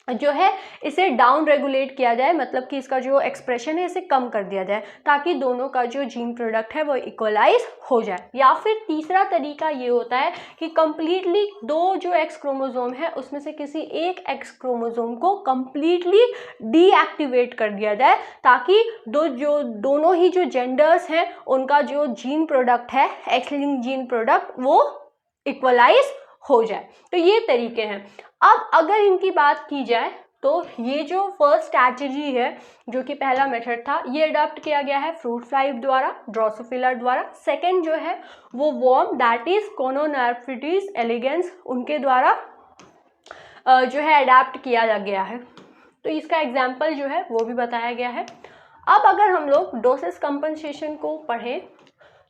A: जो है इसे डाउन रेगुलेट किया जाए, मतलब कि इसका जो एक्सप्रेशन है इसे कम कर दिया जाए ताकि दोनों का जो जीन प्रोडक्ट है वो इक्वलाइज हो जाए। या फिर तीसरा तरीका ये होता है कि कंप्लीटली 2 जो एक्स क्रोमोसोम है उसमें से किसी एक एक्स क्रोमोसोम को कंप्लीटली डीएक्टिवेट कर दिया जाए ताकि दोनों ही जो जेंडर्स हैं उनका जो जीन प्रोडक्ट है एक्स लिंक्ड जीन प्रोडक्ट वो इक्वलाइज हो जाए। तो ये तरीके हैं। अब अगर इनकी बात की जाए तो ये जो फर्स्ट स्ट्रैटेजी है जो कि पहला मेथड था ये अडॉप्ट किया गया है फ्रूट फ्लाई द्वारा, ड्रोसोफिला द्वारा। सेकंड जो है वो वर्म दैट इज कोनोनेफ्रिटिस एलिगेंस उनके द्वारा जो है अडॉप्ट किया गया है। तो इसका एग्जाम्पल जो है वो भी बताया गया है। अब अगर हम लोग डोसेज कंपनसेशन को पढ़ें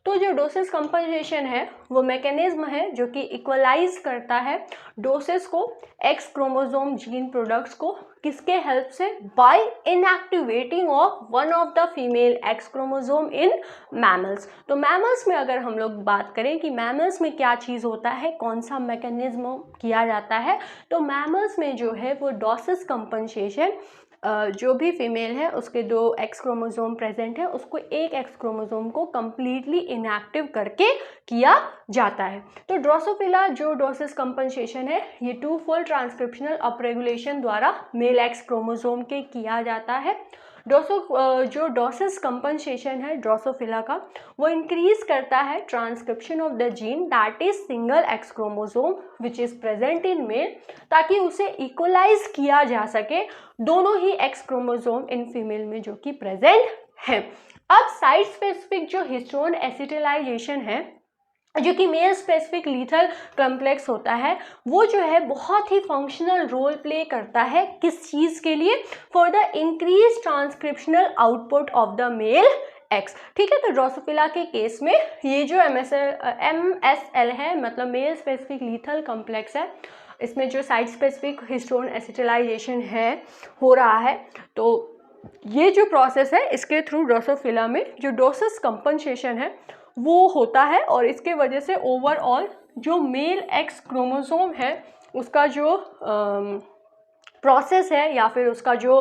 A: तो जो डोसेज कंपनसेशन है वो मैकेनिज्म है जो कि इक्वलाइज करता है डोसेज को एक्स क्रोमोसोम जीन प्रोडक्ट्स को किसके हेल्प से, by inactivating of one of the female X chromosome in mammals. तो मैमल्स में अगर हम लोग बात करें कि मैमल्स में क्या चीज़ होता है, कौन सा मैकेनिज्म किया जाता है, तो मैमल्स में जो है वो डोसेज कंपनसेशन जो भी फीमेल है उसके 2 एक्स क्रोमोसोम प्रेजेंट है, उसको एक एक्स क्रोमोसोम को कम्प्लीटली इनएक्टिव करके किया जाता है। तो ड्रोसोफिला जो डोसिस कंपनसेशन है ये 2-fold ट्रांसक्रिप्शनल अपरेगुलेशन द्वारा मेल एक्स क्रोमोसोम के किया जाता है। जो डोसिस कंपनसेशन है ड्रोसोफिला का वो इंक्रीज करता है transcription of the gene that is single X chromosome which is present in male, ताकि उसे इक्वलाइज किया जा सके दोनों ही एक्स क्रोमोसोम इन फीमेल में जो कि प्रेजेंट है। अब साइट स्पेसिफिक जो हिस्टोन एसिटिलाइजेशन है जो कि मेल स्पेसिफिक लीथल कॉम्प्लेक्स होता है, वो जो है बहुत ही फंक्शनल रोल प्ले करता है किस चीज़ के लिए, for the increase transcriptional output of the male X. ठीक है, तो ड्रोसोफिला के केस में ये जो MSL है, मतलब मेल स्पेसिफिक लीथल कॉम्प्लेक्स है, इसमें जो साइट स्पेसिफिक हिस्टोन एसिटिलाइजेशन है हो रहा है, तो ये जो प्रोसेस है इसके थ्रू ड्रोसोफिला में जो डोसिस कंपनसेशन है वो होता है, और इसके वजह से ओवरऑल जो मेल एक्स क्रोमोसोम है उसका जो प्रोसेस है या फिर उसका जो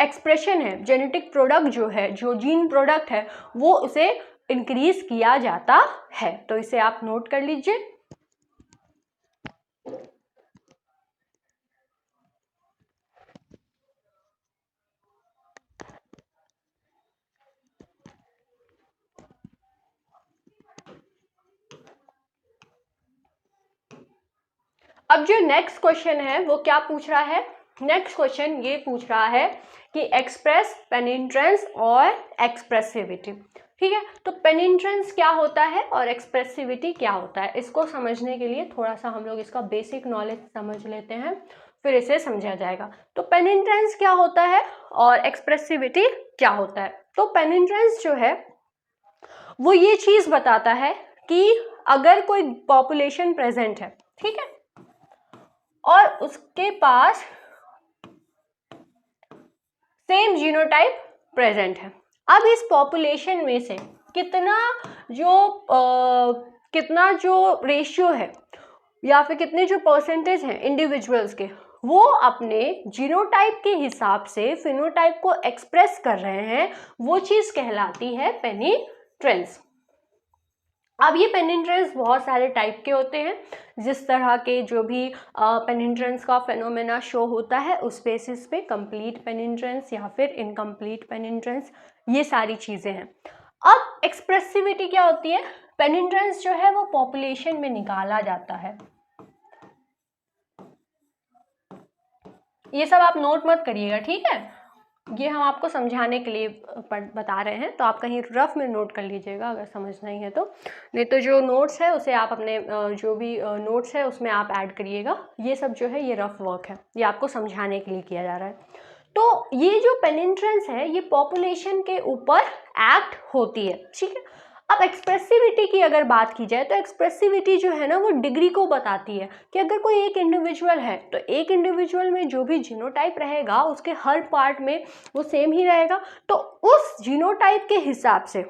A: एक्सप्रेशन है, जेनेटिक प्रोडक्ट जो है, जो जीन प्रोडक्ट है, वो उसे इंक्रीज किया जाता है। तो इसे आप नोट कर लीजिए। अब जो नेक्स्ट क्वेश्चन है वो क्या पूछ रहा है, नेक्स्ट क्वेश्चन ये पूछ रहा है कि एक्सप्रेस पेनिट्रेंस और एक्सप्रेसिविटी। ठीक है, तो पेनिट्रेंस क्या होता है और एक्सप्रेसिविटी क्या होता है, इसको समझने के लिए थोड़ा सा हम लोग इसका बेसिक नॉलेज समझ लेते हैं, फिर इसे समझा जाएगा। तो पेनिट्रेंस क्या होता है और एक्सप्रेसिविटी क्या होता है। तो पेनिट्रेंस जो है वो ये चीज बताता है कि अगर कोई पॉपुलेशन प्रेजेंट है, ठीक है, और उसके पास सेम जीनोटाइप प्रेजेंट है, अब इस पॉपुलेशन में से कितना जो रेशियो है या फिर कितने जो परसेंटेज हैं इंडिविजुअल्स के, वो अपने जीनोटाइप के हिसाब से फिनोटाइप को एक्सप्रेस कर रहे हैं, वो चीज कहलाती है पेनिट्रेंस। अब ये पेनिट्रेंस बहुत सारे टाइप के होते हैं, जिस तरह के जो भी पेनिट्रेंस का फेनोमेना शो होता है उस बेसिस पे कंप्लीट पेनिट्रेंस या फिर इनकम्प्लीट पेनिट्रेंस, ये सारी चीज़ें हैं। अब एक्सप्रेसिविटी क्या होती है, पेनिट्रेंस जो है वो पॉपुलेशन में निकाला जाता है, ये सब आप नोट मत करिएगा, ठीक है, ये हम आपको समझाने के लिए बता रहे हैं, तो आप कहीं रफ में नोट कर लीजिएगा अगर समझना ही है तो, नहीं तो जो नोट्स है उसे आप अपने जो भी नोट्स है उसमें आप ऐड करिएगा। ये सब जो है ये रफ वर्क है, ये आपको समझाने के लिए किया जा रहा है। तो ये जो पेनिट्रेंस है ये पॉपुलेशन के ऊपर एक्ट होती है, ठीक है। अब एक्सप्रेसिविटी की अगर बात की जाए तो एक्सप्रेसिविटी जो है ना वो डिग्री को बताती है कि अगर कोई एक इंडिविजुअल है तो एक इंडिविजुअल में जो भी जीनोटाइप रहेगा उसके हर पार्ट में वो सेम ही रहेगा, तो उस जीनोटाइप के हिसाब से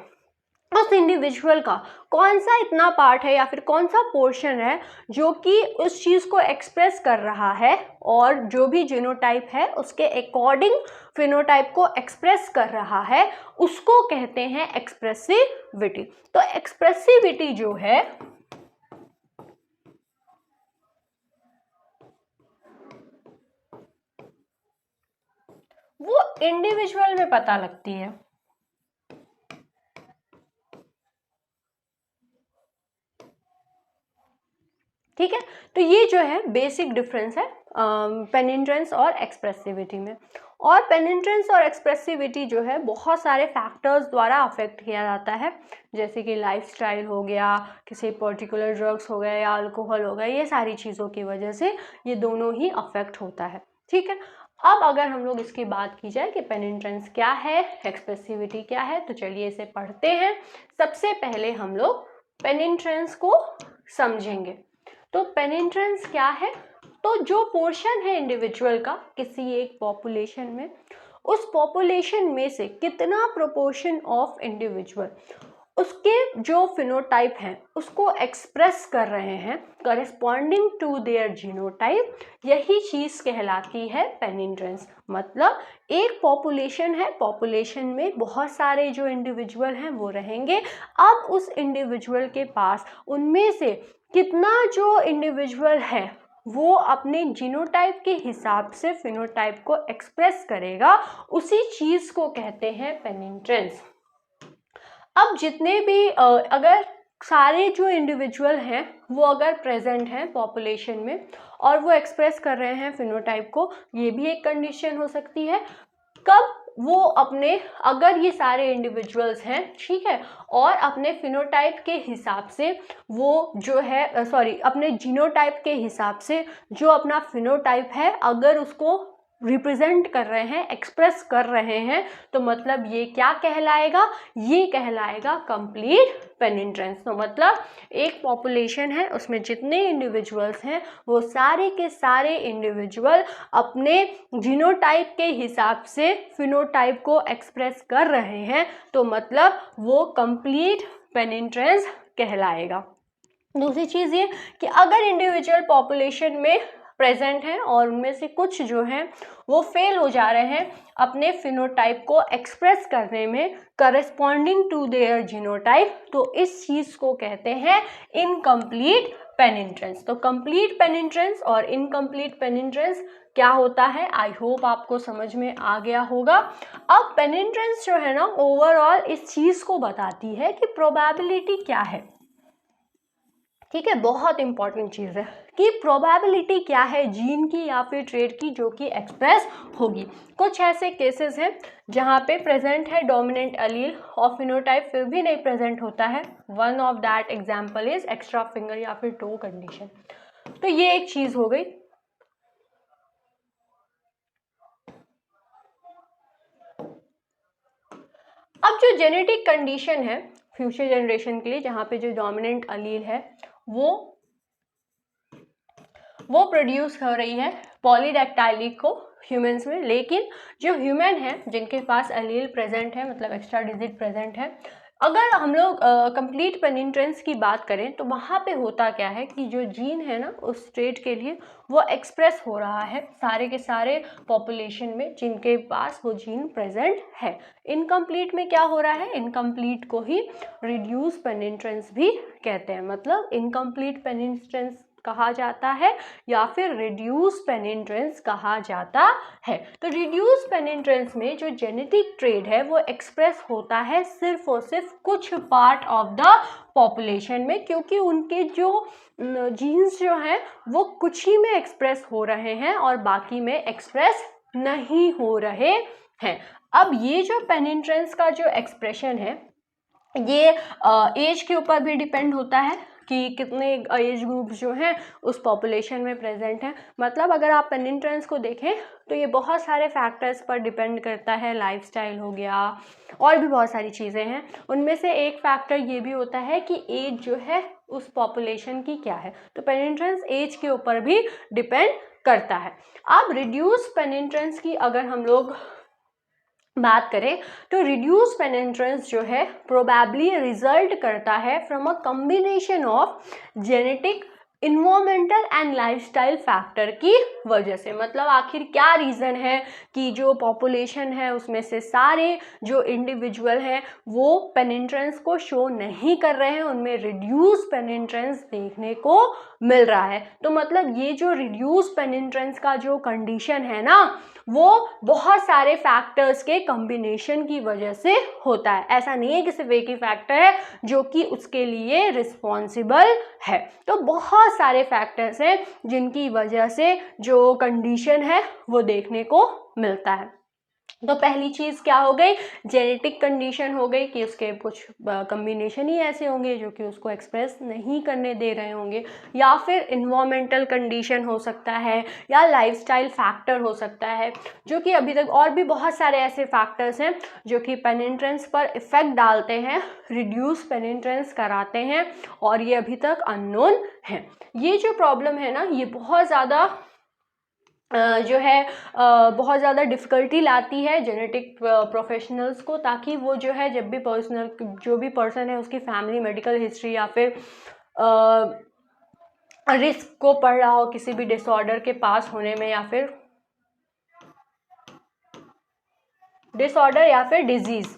A: उस इंडिविजुअल का कौन सा इतना पार्ट है या फिर कौन सा पोर्शन है जो कि उस चीज़ को एक्सप्रेस कर रहा है, और जो भी जीनोटाइप है उसके अकॉर्डिंग फिनोटाइप को एक्सप्रेस कर रहा है, उसको कहते हैं एक्सप्रेसिविटी। तो एक्सप्रेसिविटी जो है वो इंडिविजुअल में पता लगती है, ठीक है। तो ये जो है बेसिक डिफरेंस है पेनिट्रेंस और एक्सप्रेसिविटी में। और पेनिट्रेंस और एक्सप्रेसिविटी जो है बहुत सारे फैक्टर्स द्वारा अफेक्ट किया जाता है, जैसे कि लाइफस्टाइल हो गया, किसी पर्टिकुलर ड्रग्स हो गए या अल्कोहल हो गया, ये सारी चीज़ों की वजह से ये दोनों ही अफेक्ट होता है, ठीक है। अब अगर हम लोग इसकी बात की जाए कि पेनिट्रेंस क्या है, एक्सप्रेसिविटी क्या है, तो चलिए इसे पढ़ते हैं। सबसे पहले हम लोग पेनिट्रेंस को समझेंगे। तो पेनिट्रेंस क्या है, तो जो पोर्शन है इंडिविजुअल का किसी एक पॉपुलेशन में, उस पॉपुलेशन में से कितना प्रोपोर्शन ऑफ इंडिविजुअल उसके जो फिनोटाइप हैं उसको एक्सप्रेस कर रहे हैं करस्पॉन्डिंग टू देयर जीनोटाइप, यही चीज़ कहलाती है पेनिट्रेंस। मतलब एक पॉपुलेशन है, पॉपुलेशन में बहुत सारे जो इंडिविजुअल हैं वो रहेंगे। अब उस इंडिविजुअल के पास उनमें से कितना जो इंडिविजुअल है वो अपने जीनोटाइप के हिसाब से फिनोटाइप को एक्सप्रेस करेगा, उसी चीज़ को कहते हैं पेनिट्रेंस। अब जितने भी अगर सारे जो इंडिविजुअल हैं वो अगर प्रेजेंट हैं पॉपुलेशन में और वो एक्सप्रेस कर रहे हैं फिनोटाइप को, ये भी एक कंडीशन हो सकती है। कब वो अपने, अगर ये सारे इंडिविजुअल्स हैं, ठीक है, और अपने फिनोटाइप के हिसाब से वो जो है अपने जीनोटाइप के हिसाब से जो अपना फिनोटाइप है अगर उसको रिप्रेजेंट कर रहे हैं, एक्सप्रेस कर रहे हैं, तो मतलब ये क्या कहलाएगा, ये कहलाएगा कंप्लीट पेनिट्रेंस। तो मतलब एक पॉपुलेशन है उसमें जितने इंडिविजुअल्स हैं वो सारे के सारे इंडिविजुअल अपने जीनोटाइप के हिसाब से फिनोटाइप को एक्सप्रेस कर रहे हैं, तो मतलब वो कंप्लीट पेनिट्रेंस कहलाएगा। दूसरी चीज़ ये कि अगर इंडिविजुअल पॉपुलेशन में प्रेजेंट हैं और उनमें से कुछ जो हैं वो फेल हो जा रहे हैं अपने फिनोटाइप को एक्सप्रेस करने में करस्पॉन्डिंग टू देयर जीनोटाइप, तो इस चीज़ को कहते हैं इनकम्प्लीट पेनिट्रेंस। तो कंप्लीट पेनिट्रेंस और इनकम्प्लीट पेनिट्रेंस क्या होता है, आई होप आपको समझ में आ गया होगा। अब पेनिट्रेंस जो है ना ओवरऑल इस चीज़ को बताती है कि प्रोबेबिलिटी क्या है, ठीक है, बहुत इंपॉर्टेंट चीज़ है कि प्रोबेबिलिटी क्या है जीन की या फिर ट्रेट की जो कि एक्सप्रेस होगी। कुछ ऐसे केसेस हैं जहाँ पे प्रेजेंट है डोमिनेंट एलील और फिनोटाइप फिर भी नहीं प्रेजेंट होता है। One of that example is extra finger या फिर टो कंडीशन। तो ये एक चीज़ हो गई। अब जो जेनेटिक कंडीशन है फ्यूचर जनरेशन के लिए जहाँ पे जो डोमिनेंट एलील है वो प्रोड्यूस हो रही है पॉलीडैक्टाइली को ह्यूमंस में, लेकिन जो ह्यूमन है जिनके पास एलील प्रेजेंट है मतलब एक्स्ट्रा डिजिट प्रेजेंट है, अगर हम लोग कंप्लीट पेनिट्रेंस की बात करें तो वहाँ पे होता क्या है कि जो जीन है ना उस ट्रेट के लिए वो एक्सप्रेस हो रहा है सारे के सारे पॉपुलेशन में जिनके पास वो जीन प्रेजेंट है। इनकम्प्लीट में क्या हो रहा है, इनकम्प्लीट को ही रिड्यूस पेनिट्रेंस भी कहते हैं। मतलब इनकम्प्लीट पेनिट्रेंस कहा जाता है या फिर रिड्यूस पेनिट्रेंस कहा जाता है। तो रिड्यूस पेनिट्रेंस में जो जेनेटिक ट्रेट है वो एक्सप्रेस होता है सिर्फ और सिर्फ कुछ पार्ट ऑफ द पॉपुलेशन में, क्योंकि उनके जो जीन्स जो हैं वो कुछ ही में एक्सप्रेस हो रहे हैं और बाकी में एक्सप्रेस नहीं हो रहे हैं। अब ये जो पेनिट्रेंस का जो एक्सप्रेशन है ये एज के ऊपर भी डिपेंड होता है कि कितने एज ग्रुप जो हैं उस पॉपुलेशन में प्रेजेंट हैं। मतलब अगर आप पेनिट्रेंस को देखें तो ये बहुत सारे फैक्टर्स पर डिपेंड करता है, लाइफस्टाइल हो गया और भी बहुत सारी चीज़ें हैं। उनमें से एक फैक्टर ये भी होता है कि एज जो है उस पॉपुलेशन की क्या है, तो पेनिट्रेंस एज के ऊपर भी डिपेंड करता है। अब रिड्यूस पेनिट्रेंस की अगर हम लोग बात करें तो रिड्यूस पेनिट्रेंस जो है प्रोबेबली रिजल्ट करता है from a combination of genetic, environmental and lifestyle factor की वजह से। मतलब आखिर क्या रीज़न है कि जो पॉपुलेशन है उसमें से सारे जो इंडिविजुअल हैं वो पेनिट्रेंस को शो नहीं कर रहे हैं, उनमें रिड्यूस पेनिट्रेंस देखने को मिल रहा है। तो मतलब ये जो रिड्यूस पेनिट्रेंस का जो कंडीशन है ना वो बहुत सारे फैक्टर्स के कॉम्बिनेशन की वजह से होता है। ऐसा नहीं है कि सिर्फ एक ही फैक्टर है जो कि उसके लिए रिस्पॉन्सिबल है। तो बहुत सारे फैक्टर्स हैं जिनकी वजह से जो कंडीशन है वो देखने को मिलता है। तो पहली चीज़ क्या हो गई, जेनेटिक कंडीशन हो गई कि उसके कुछ कम्बिनेशन ही ऐसे होंगे जो कि उसको एक्सप्रेस नहीं करने दे रहे होंगे, या फिर इन्वायरमेंटल कंडीशन हो सकता है या लाइफस्टाइल फैक्टर हो सकता है, जो कि अभी तक और भी बहुत सारे ऐसे फैक्टर्स हैं जो कि पेनिट्रेंस पर इफेक्ट डालते हैं, रिड्यूस पेनिट्रेंस कराते हैं और ये अभी तक अननोन है। ये जो प्रॉब्लम है ना ये बहुत ज़्यादा जो है बहुत ज़्यादा डिफ़िकल्टी लाती है जेनेटिक प्रोफेशनल्स को, ताकि वो जो है जब भी जो भी पर्सन है उसकी फैमिली मेडिकल हिस्ट्री या फिर रिस्क को पड़ रहा हो किसी भी डिसऑर्डर के पास होने में या फिर डिजीज़।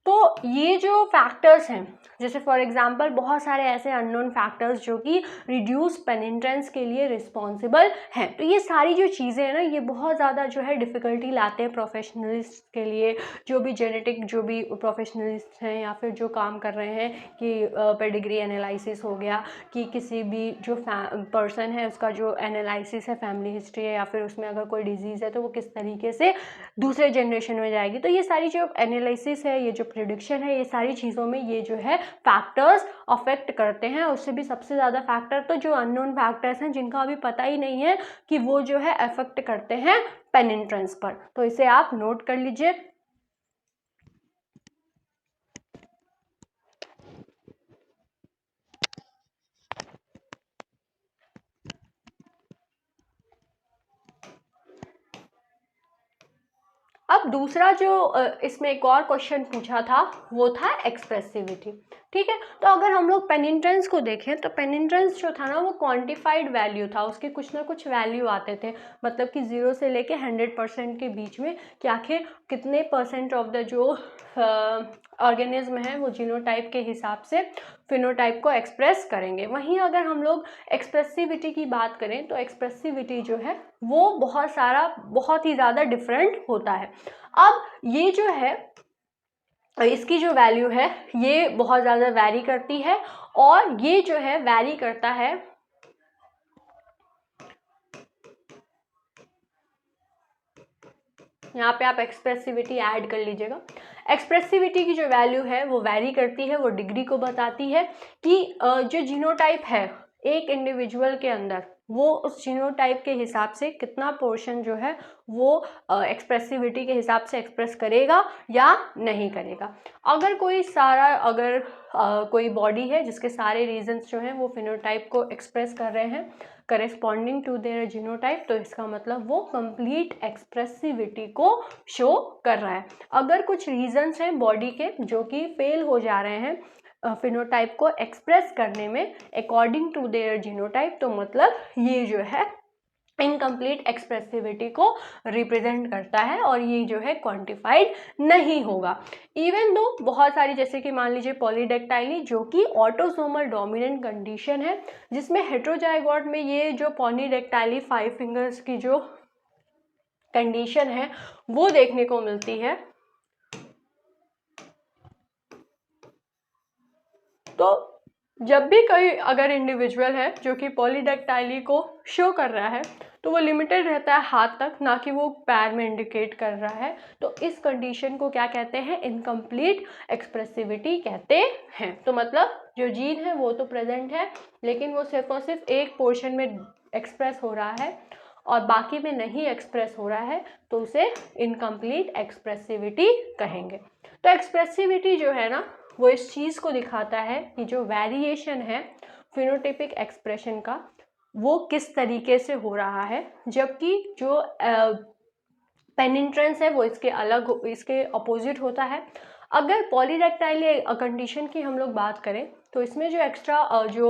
A: तो ये जो फैक्टर्स हैं, जैसे फॉर एग्जांपल बहुत सारे ऐसे अननोन फैक्टर्स जो कि रिड्यूस पेनिट्रेंस के लिए रिस्पॉन्सिबल हैं। तो ये सारी जो चीज़ें हैं ना, ये बहुत ज़्यादा जो है डिफ़िकल्टी लाते हैं प्रोफेशनलिस्ट के लिए, जो भी जेनेटिक जो भी प्रोफेशनलिस्ट हैं या फिर जो काम कर रहे हैं कि पेडिग्री एनालिसिस हो गया, कि किसी भी जो पर्सन है उसका जो एनालिसिस है फैमिली हिस्ट्री है या फिर उसमें अगर कोई डिजीज़ है तो वो किस तरीके से दूसरे जनरेशन में जाएगी। तो ये सारी जो एनालिसिस है, ये जो प्रिडिक्शन है, ये सारी चीज़ों में ये जो है फैक्टर्स अफेक्ट करते हैं। उससे भी सबसे ज़्यादा फैक्टर तो जो अननोन फैक्टर्स हैं जिनका अभी पता ही नहीं है कि वो जो है अफेक्ट करते हैं पेनिट्रेंस पर। तो इसे आप नोट कर लीजिए। अब दूसरा जो इसमें एक और क्वेश्चन पूछा था वो था एक्सप्रेसिविटी। ठीक है, तो अगर हम लोग पेनिट्रेंस को देखें तो पेनिट्रेंस जो था ना वो क्वांटिफाइड वैल्यू था, उसके कुछ ना कुछ वैल्यू आते थे, मतलब कि 0 से लेके 100% के बीच में कि आखिर कितने परसेंट ऑफ द जो ऑर्गेनिज्म है वो जीनोटाइप के हिसाब से फिनोटाइप को एक्सप्रेस करेंगे। वहीं अगर हम लोग एक्सप्रेसिविटी की बात करें तो एक्सप्रेसिविटी जो है वो बहुत ही ज़्यादा डिफरेंट होता है। अब ये जो है इसकी जो वैल्यू है ये बहुत ज़्यादा वैरी करती है, और ये जो है वैरी करता है यहाँ पे आप एक्सप्रेसिविटी ऐड कर लीजिएगा। एक्सप्रेसिविटी की जो वैल्यू है वो वैरी करती है, वो डिग्री को बताती है कि जो जीनोटाइप है एक इंडिविजुअल के अंदर वो उस जीनोटाइप के हिसाब से कितना पोर्शन जो है वो एक्सप्रेसिविटी के हिसाब से एक्सप्रेस करेगा या नहीं करेगा। अगर कोई बॉडी है जिसके सारे रीजन्स जो हैं वो फिनोटाइप को एक्सप्रेस कर रहे हैं करेस्पॉन्डिंग टू देयर जीनोटाइप, तो इसका मतलब वो कंप्लीट एक्सप्रेसिविटी को शो कर रहा है। अगर कुछ रीजन्स हैं बॉडी के जो कि फेल हो जा रहे हैं फिनोटाइप को एक्सप्रेस करने में अकॉर्डिंग टू देयर जीनोटाइप, तो मतलब ये जो है इनकम्प्लीट एक्सप्रेसिविटी को रिप्रेजेंट करता है और ये जो है क्वांटिफाइड नहीं होगा। इवन दो बहुत सारी, जैसे कि मान लीजिए पॉलीडेक्टाइली जो कि ऑटोसोमल डोमिनेंट कंडीशन है, जिसमें हेट्रोजाइगोट में ये जो पॉलीडेक्टाइली 5 फिंगर्स की जो कंडीशन है वो देखने को मिलती है। तो जब भी कोई अगर इंडिविजुअल है जो कि पॉलीडेक्टाइली को शो कर रहा है तो वो लिमिटेड रहता है हाथ तक, ना कि वो पैर में इंडिकेट कर रहा है। तो इस कंडीशन को क्या कहते हैं? इनकम्प्लीट एक्सप्रेसिविटी कहते हैं। तो मतलब जो जीन है वो तो प्रेजेंट है लेकिन वो सिर्फ और सिर्फ एक पोर्शन में एक्सप्रेस हो रहा है और बाकी में नहीं एक्सप्रेस हो रहा है, तो उसे इनकम्प्लीट एक्सप्रेसिविटी कहेंगे। तो एक्सप्रेसिविटी जो है ना वो इस चीज़ को दिखाता है कि जो वेरिएशन है फिनोटाइपिक एक्सप्रेशन का वो किस तरीके से हो रहा है, जबकि जो पेनिट्रेंस है वो इसके अपोजिट होता है। अगर पॉलीडेक्टाइली कंडीशन की हम लोग बात करें तो इसमें जो एक्स्ट्रा जो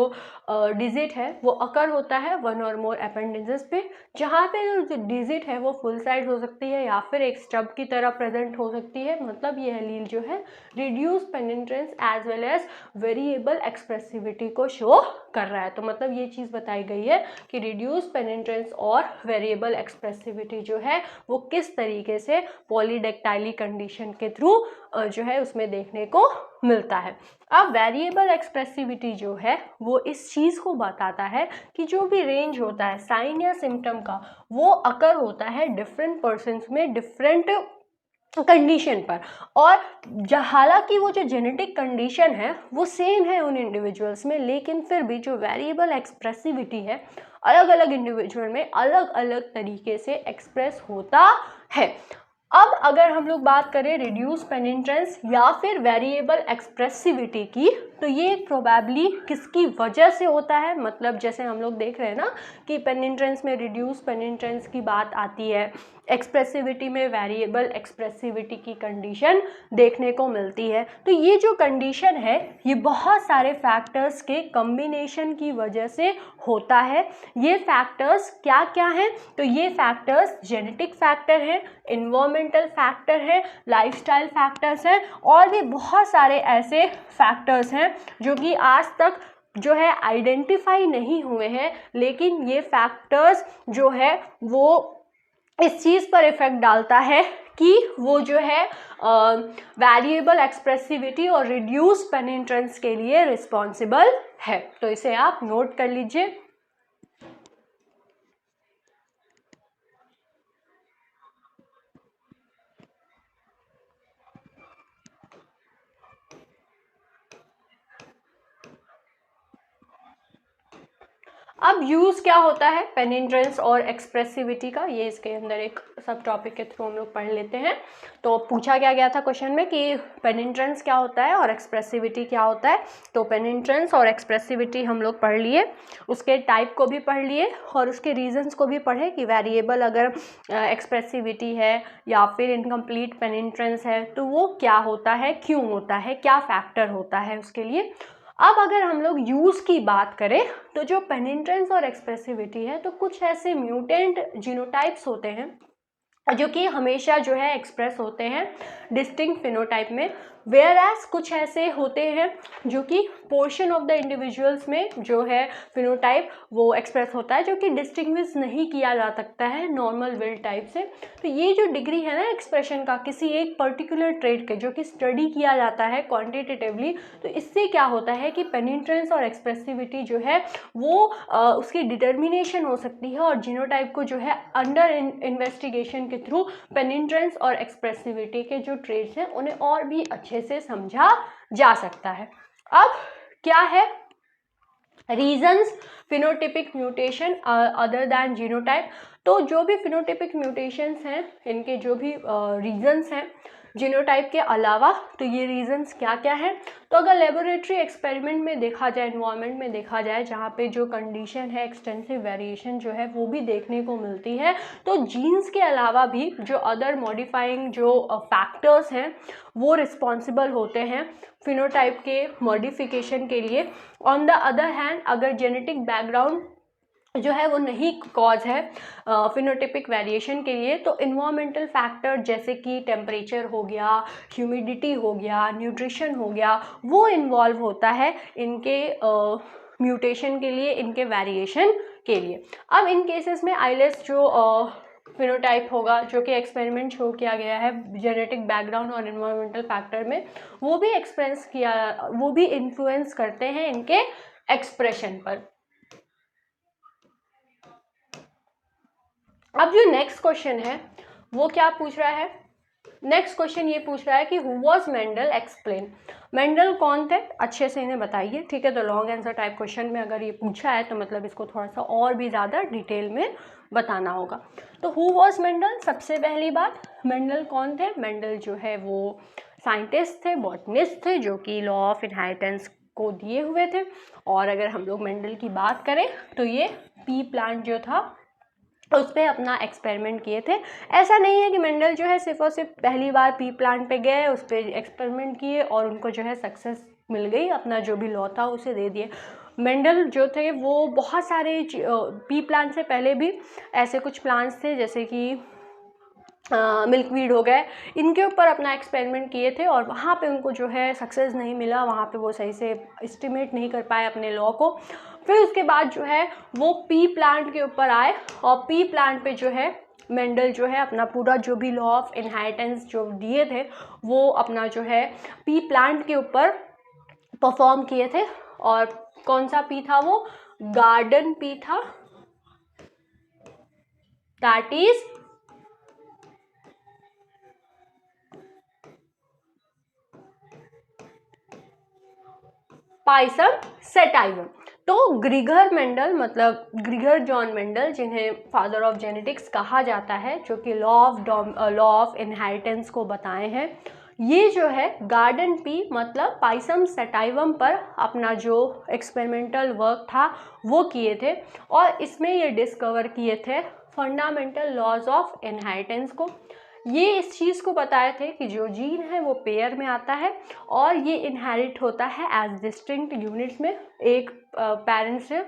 A: डिजिट है वो अकर होता है 1 और मोर अपेंडिजेस पे, जहाँ पे जो डिजिट है वो फुल साइड हो सकती है या फिर एक स्टब की तरह प्रेजेंट हो सकती है। मतलब ये एलील जो है reduce penetrance as well as variable expressivity को शो कर रहा है। तो मतलब ये चीज़ बताई गई है कि रिड्यूस पेनिट्रेंस और वेरिएबल एक्सप्रेसिविटी जो है वो किस तरीके से पॉलीडेक्टाइली कंडीशन के थ्रू जो है उसमें देखने को मिलता है। अब वेरिएबल एक्सप्रेसिविटी जो है वो इस चीज़ को बताता है कि जो भी रेंज होता है साइन या सिम्टम का वो अकर होता है डिफरेंट पर्सन्स में डिफरेंट कंडीशन पर, और हालांकि वो जो जेनेटिक कंडीशन है वो सेम है उन इंडिविजुअल्स में, लेकिन फिर भी जो वेरिएबल एक्सप्रेसिविटी है अलग अलग इंडिविजुअल में अलग अलग तरीके से एक्सप्रेस होता है। अब अगर हम लोग बात करें रिड्यूस पेनिट्रेंस या फिर वेरिएबल एक्सप्रेसिविटी की, तो ये प्रोबेबली किसकी वजह से होता है, मतलब जैसे हम लोग देख रहे हैं ना कि पेनिट्रेंस में रिड्यूस पेनिट्रेंस की बात आती है, एक्सप्रेसिविटी में वेरिएबल एक्सप्रेसिविटी की कंडीशन देखने को मिलती है। तो ये जो कंडीशन है ये बहुत सारे फैक्टर्स के कॉम्बिनेशन की वजह से होता है। ये फैक्टर्स क्या क्या हैं, तो ये फैक्टर्स जेनेटिक फैक्टर हैं, इन्वायरमेंटल फैक्टर है, लाइफस्टाइल फैक्टर्स हैं, और भी बहुत सारे ऐसे फैक्टर्स हैं जो कि आज तक जो है आइडेंटिफाई नहीं हुए हैं, लेकिन ये फैक्टर्स जो है वो इस चीज़ पर इफेक्ट डालता है कि वो जो है वेरिएबल एक्सप्रेसिविटी और रिड्यूस पेनिट्रेंस के लिए रिस्पॉन्सिबल है। तो इसे आप नोट कर लीजिए। अब यूज़ क्या होता है पेनिट्रेंस और एक्सप्रेसिविटी का, ये इसके अंदर एक सब टॉपिक के थ्रू हम लोग पढ़ लेते हैं। तो पूछा क्या गया था क्वेश्चन में कि पेनिट्रेंस क्या होता है और एक्सप्रेसिविटी क्या होता है। तो पेनिट्रेंस और एक्सप्रेसिविटी हम लोग पढ़ लिए, उसके टाइप को भी पढ़ लिए और उसके रीजंस को भी पढ़े कि वेरिएबल अगर एक्सप्रेसिविटी है या फिर इनकम्प्लीट पेनिट्रेंस है तो वो क्या होता है, क्यों होता है, क्या फैक्टर होता है उसके लिए। अब अगर हम लोग यूज़ की बात करें तो जो पेनिट्रेंस और एक्सप्रेसिविटी है, तो कुछ ऐसे म्यूटेंट जीनोटाइप्स होते हैं जो कि हमेशा जो है एक्सप्रेस होते हैं डिस्टिंक्ट फिनोटाइप में, वेयर एज कुछ ऐसे होते हैं जो कि पोर्शन ऑफ द इंडिविजुअल्स में जो है फिनोटाइप वो एक्सप्रेस होता है, जो कि डिस्टिंग्विश नहीं किया जा सकता है नॉर्मल विल टाइप से। तो ये जो डिग्री है ना एक्सप्रेशन का किसी एक पर्टिकुलर ट्रेड के, जो कि स्टडी किया जाता है क्वांटिटेटिवली, तो इससे क्या होता है कि पेनिट्रेंस और एक्सप्रेसिविटी जो है वो उसकी डिटर्मिनेशन हो सकती है, और जीनोटाइप को जो है अंडर इन्वेस्टिगेशन के थ्रू पेनिट्रेंस और एक्सप्रेसिविटी के जो ट्रेड्स हैं उन्हें और भी अच्छे से समझा जा सकता है। अब क्या है reasons phenotypic mutation other than genotype. तो जो भी फिनोटिपिक म्यूटेशंस हैं इनके जो भी रीजंस हैं जीनोटाइप के अलावा, तो ये रीजंस क्या क्या हैं। तो अगर लेबोरेटरी एक्सपेरिमेंट में देखा जाए, एनवायरनमेंट में देखा जाए जहाँ पे जो कंडीशन है एक्सटेंसिव वेरिएशन जो है वो भी देखने को मिलती है, तो जीन्स के अलावा भी जो अदर मॉडिफाइंग जो फैक्टर्स हैं वो रिस्पॉन्सिबल होते हैं फिनोटाइप के मॉडिफिकेशन के लिए। ऑन द अदर हैंड अगर जेनेटिक बैकग्राउंड जो है वो नहीं कॉज है फिनोटिपिक वेरिएशन के लिए, तो इन्वायरमेंटल फैक्टर जैसे कि टेम्परेचर हो गया, ह्यूमिडिटी हो गया, न्यूट्रिशन हो गया, वो इन्वॉल्व होता है इनके म्यूटेशन के लिए, इनके वेरिएशन के लिए। अब इन केसेस में आइलेस जो फिनोटाइप होगा जो कि एक्सपेरिमेंट शो किया गया है जेनेटिक बैकग्राउंड और इन्वायरमेंटल फैक्टर में, वो भी एक्सप्रेस किया, वो भी इन्फ्लुएंस करते हैं इनके एक्सप्रेशन पर। अब जो नेक्स्ट क्वेश्चन है वो क्या पूछ रहा है, नेक्स्ट क्वेश्चन ये पूछ रहा है कि who was Mendel, explain. Mendel कौन थे, अच्छे से इन्हें बताइए। ठीक है, तो लॉन्ग आंसर टाइप क्वेश्चन में अगर ये पूछा है तो मतलब इसको थोड़ा सा और भी ज़्यादा डिटेल में बताना होगा। तो हु वॉज मेंडल, सबसे पहली बात मेंडल कौन थे। मेंडल जो है वो साइंटिस्ट थे, बॉटनिस्ट थे, जो कि लॉ ऑफ इनहेरिटेंस को दिए हुए थे। और अगर हम लोग मेंडल की बात करें तो ये पी प्लांट जो था उस पर अपना एक्सपेरिमेंट किए थे। ऐसा नहीं है कि मेंडल जो है सिर्फ और सिर्फ पहली बार पी प्लांट पे गए, उस पर एक्सपेरिमेंट किए और उनको जो है सक्सेस मिल गई, अपना जो भी लॉ था उसे दे दिए। मेंडल जो थे वो बहुत सारे पी प्लांट से पहले भी ऐसे कुछ प्लांट्स थे जैसे कि मिल्कवीड हो गए, इनके ऊपर अपना एक्सपेरिमेंट किए थे और वहाँ पे उनको जो है सक्सेस नहीं मिला, वहाँ पे वो सही से एस्टिमेट नहीं कर पाए अपने लॉ को। फिर उसके बाद जो है वो पी प्लांट के ऊपर आए और पी प्लांट पे जो है मेंडल जो है अपना पूरा जो भी लॉ ऑफ इनहेरिटेंस जो दिए थे वो अपना जो है पी प्लांट के ऊपर परफॉर्म किए थे। और कौन सा पी था वो, गार्डन पी था, दैट इज पाइसम सेटाइवम। तो ग्रिगर मेंडल मतलब ग्रिगर जॉन मेंडल, जिन्हें फादर ऑफ जेनेटिक्स कहा जाता है, जो कि लॉ ऑफ इनहेरिटेंस को बताए हैं, ये जो है गार्डन पी मतलब पाइसम सटाइवम पर अपना जो एक्सपेरिमेंटल वर्क था वो किए थे, और इसमें ये डिस्कवर किए थे फंडामेंटल लॉज ऑफ इनहेरिटेंस को। ये इस चीज़ को बताए थे कि जो जीन है वो पेयर में आता है और ये इनहेरिट होता है एज डिस्टिंक्ट यूनिट्स में, एक पेरेंट्स से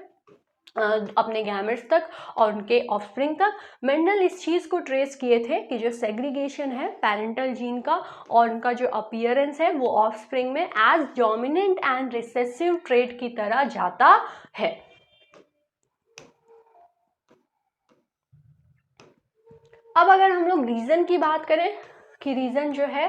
A: अपने गैमेट्स तक और उनके ऑफस्प्रिंग तक। मेंडल इस चीज़ को ट्रेस किए थे कि जो सेग्रीगेशन है पैरेंटल जीन का और उनका जो अपीयरेंस है वो ऑफस्प्रिंग में as dominant and recessive trait की तरह जाता है। अब अगर हम लोग रीज़न की बात करें कि रीज़न जो है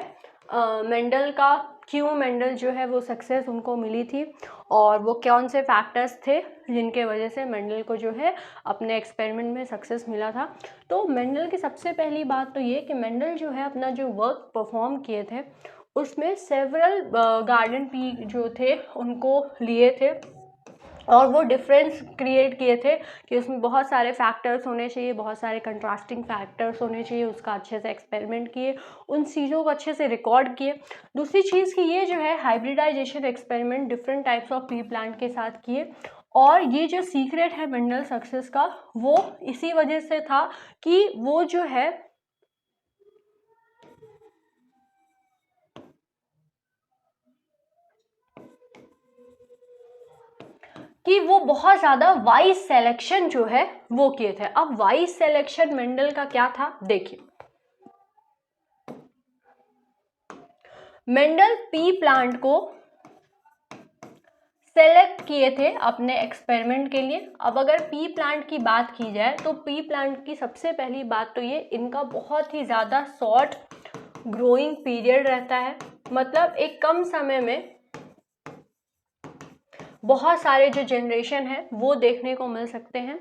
A: मेंडल का, क्यों मेंडल जो है वो सक्सेस उनको मिली थी और वो कौन से फैक्टर्स थे जिनके वजह से मेंडल को जो है अपने एक्सपेरिमेंट में सक्सेस मिला था। तो मेंडल की सबसे पहली बात तो ये कि मेंडल जो है अपना जो वर्क परफॉर्म किए थे उसमें सेवरल गार्डन पी जो थे उनको लिए थे और वो डिफरेंस क्रिएट किए थे कि उसमें बहुत सारे फैक्टर्स होने चाहिए, बहुत सारे कंट्रास्टिंग फैक्टर्स होने चाहिए, उसका अच्छे से एक्सपेरिमेंट किए, उन चीज़ों को अच्छे से रिकॉर्ड किए। दूसरी चीज़ कि ये जो है hybridization experiment different types of pea plant के साथ किए, और ये जो सीक्रेट है मेंडल सक्सेस का वो इसी वजह से था कि वो जो है कि वो बहुत ज़्यादा वाइस सेलेक्शन जो है वो किए थे। अब वाइस सेलेक्शन मेंडल का क्या था देखिए, मेंडल पी प्लांट को सेलेक्ट किए थे अपने एक्सपेरिमेंट के लिए। अब अगर पी प्लांट की बात की जाए तो पी प्लांट की सबसे पहली बात तो ये, इनका बहुत ही ज़्यादा शॉर्ट ग्रोइंग पीरियड रहता है, मतलब एक कम समय में बहुत सारे जो जनरेशन है वो देखने को मिल सकते हैं।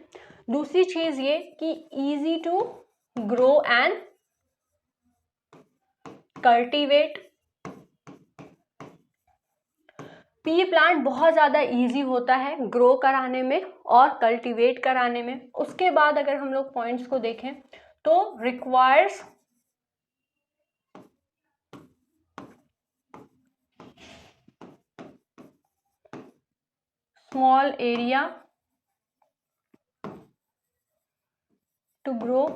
A: दूसरी चीज़ ये कि easy to grow and cultivate, pea plant बहुत ज़्यादा इजी होता है ग्रो कराने में और कल्टीवेट कराने में। उसके बाद अगर हम लोग पॉइंट्स को देखें तो requires small area to grow,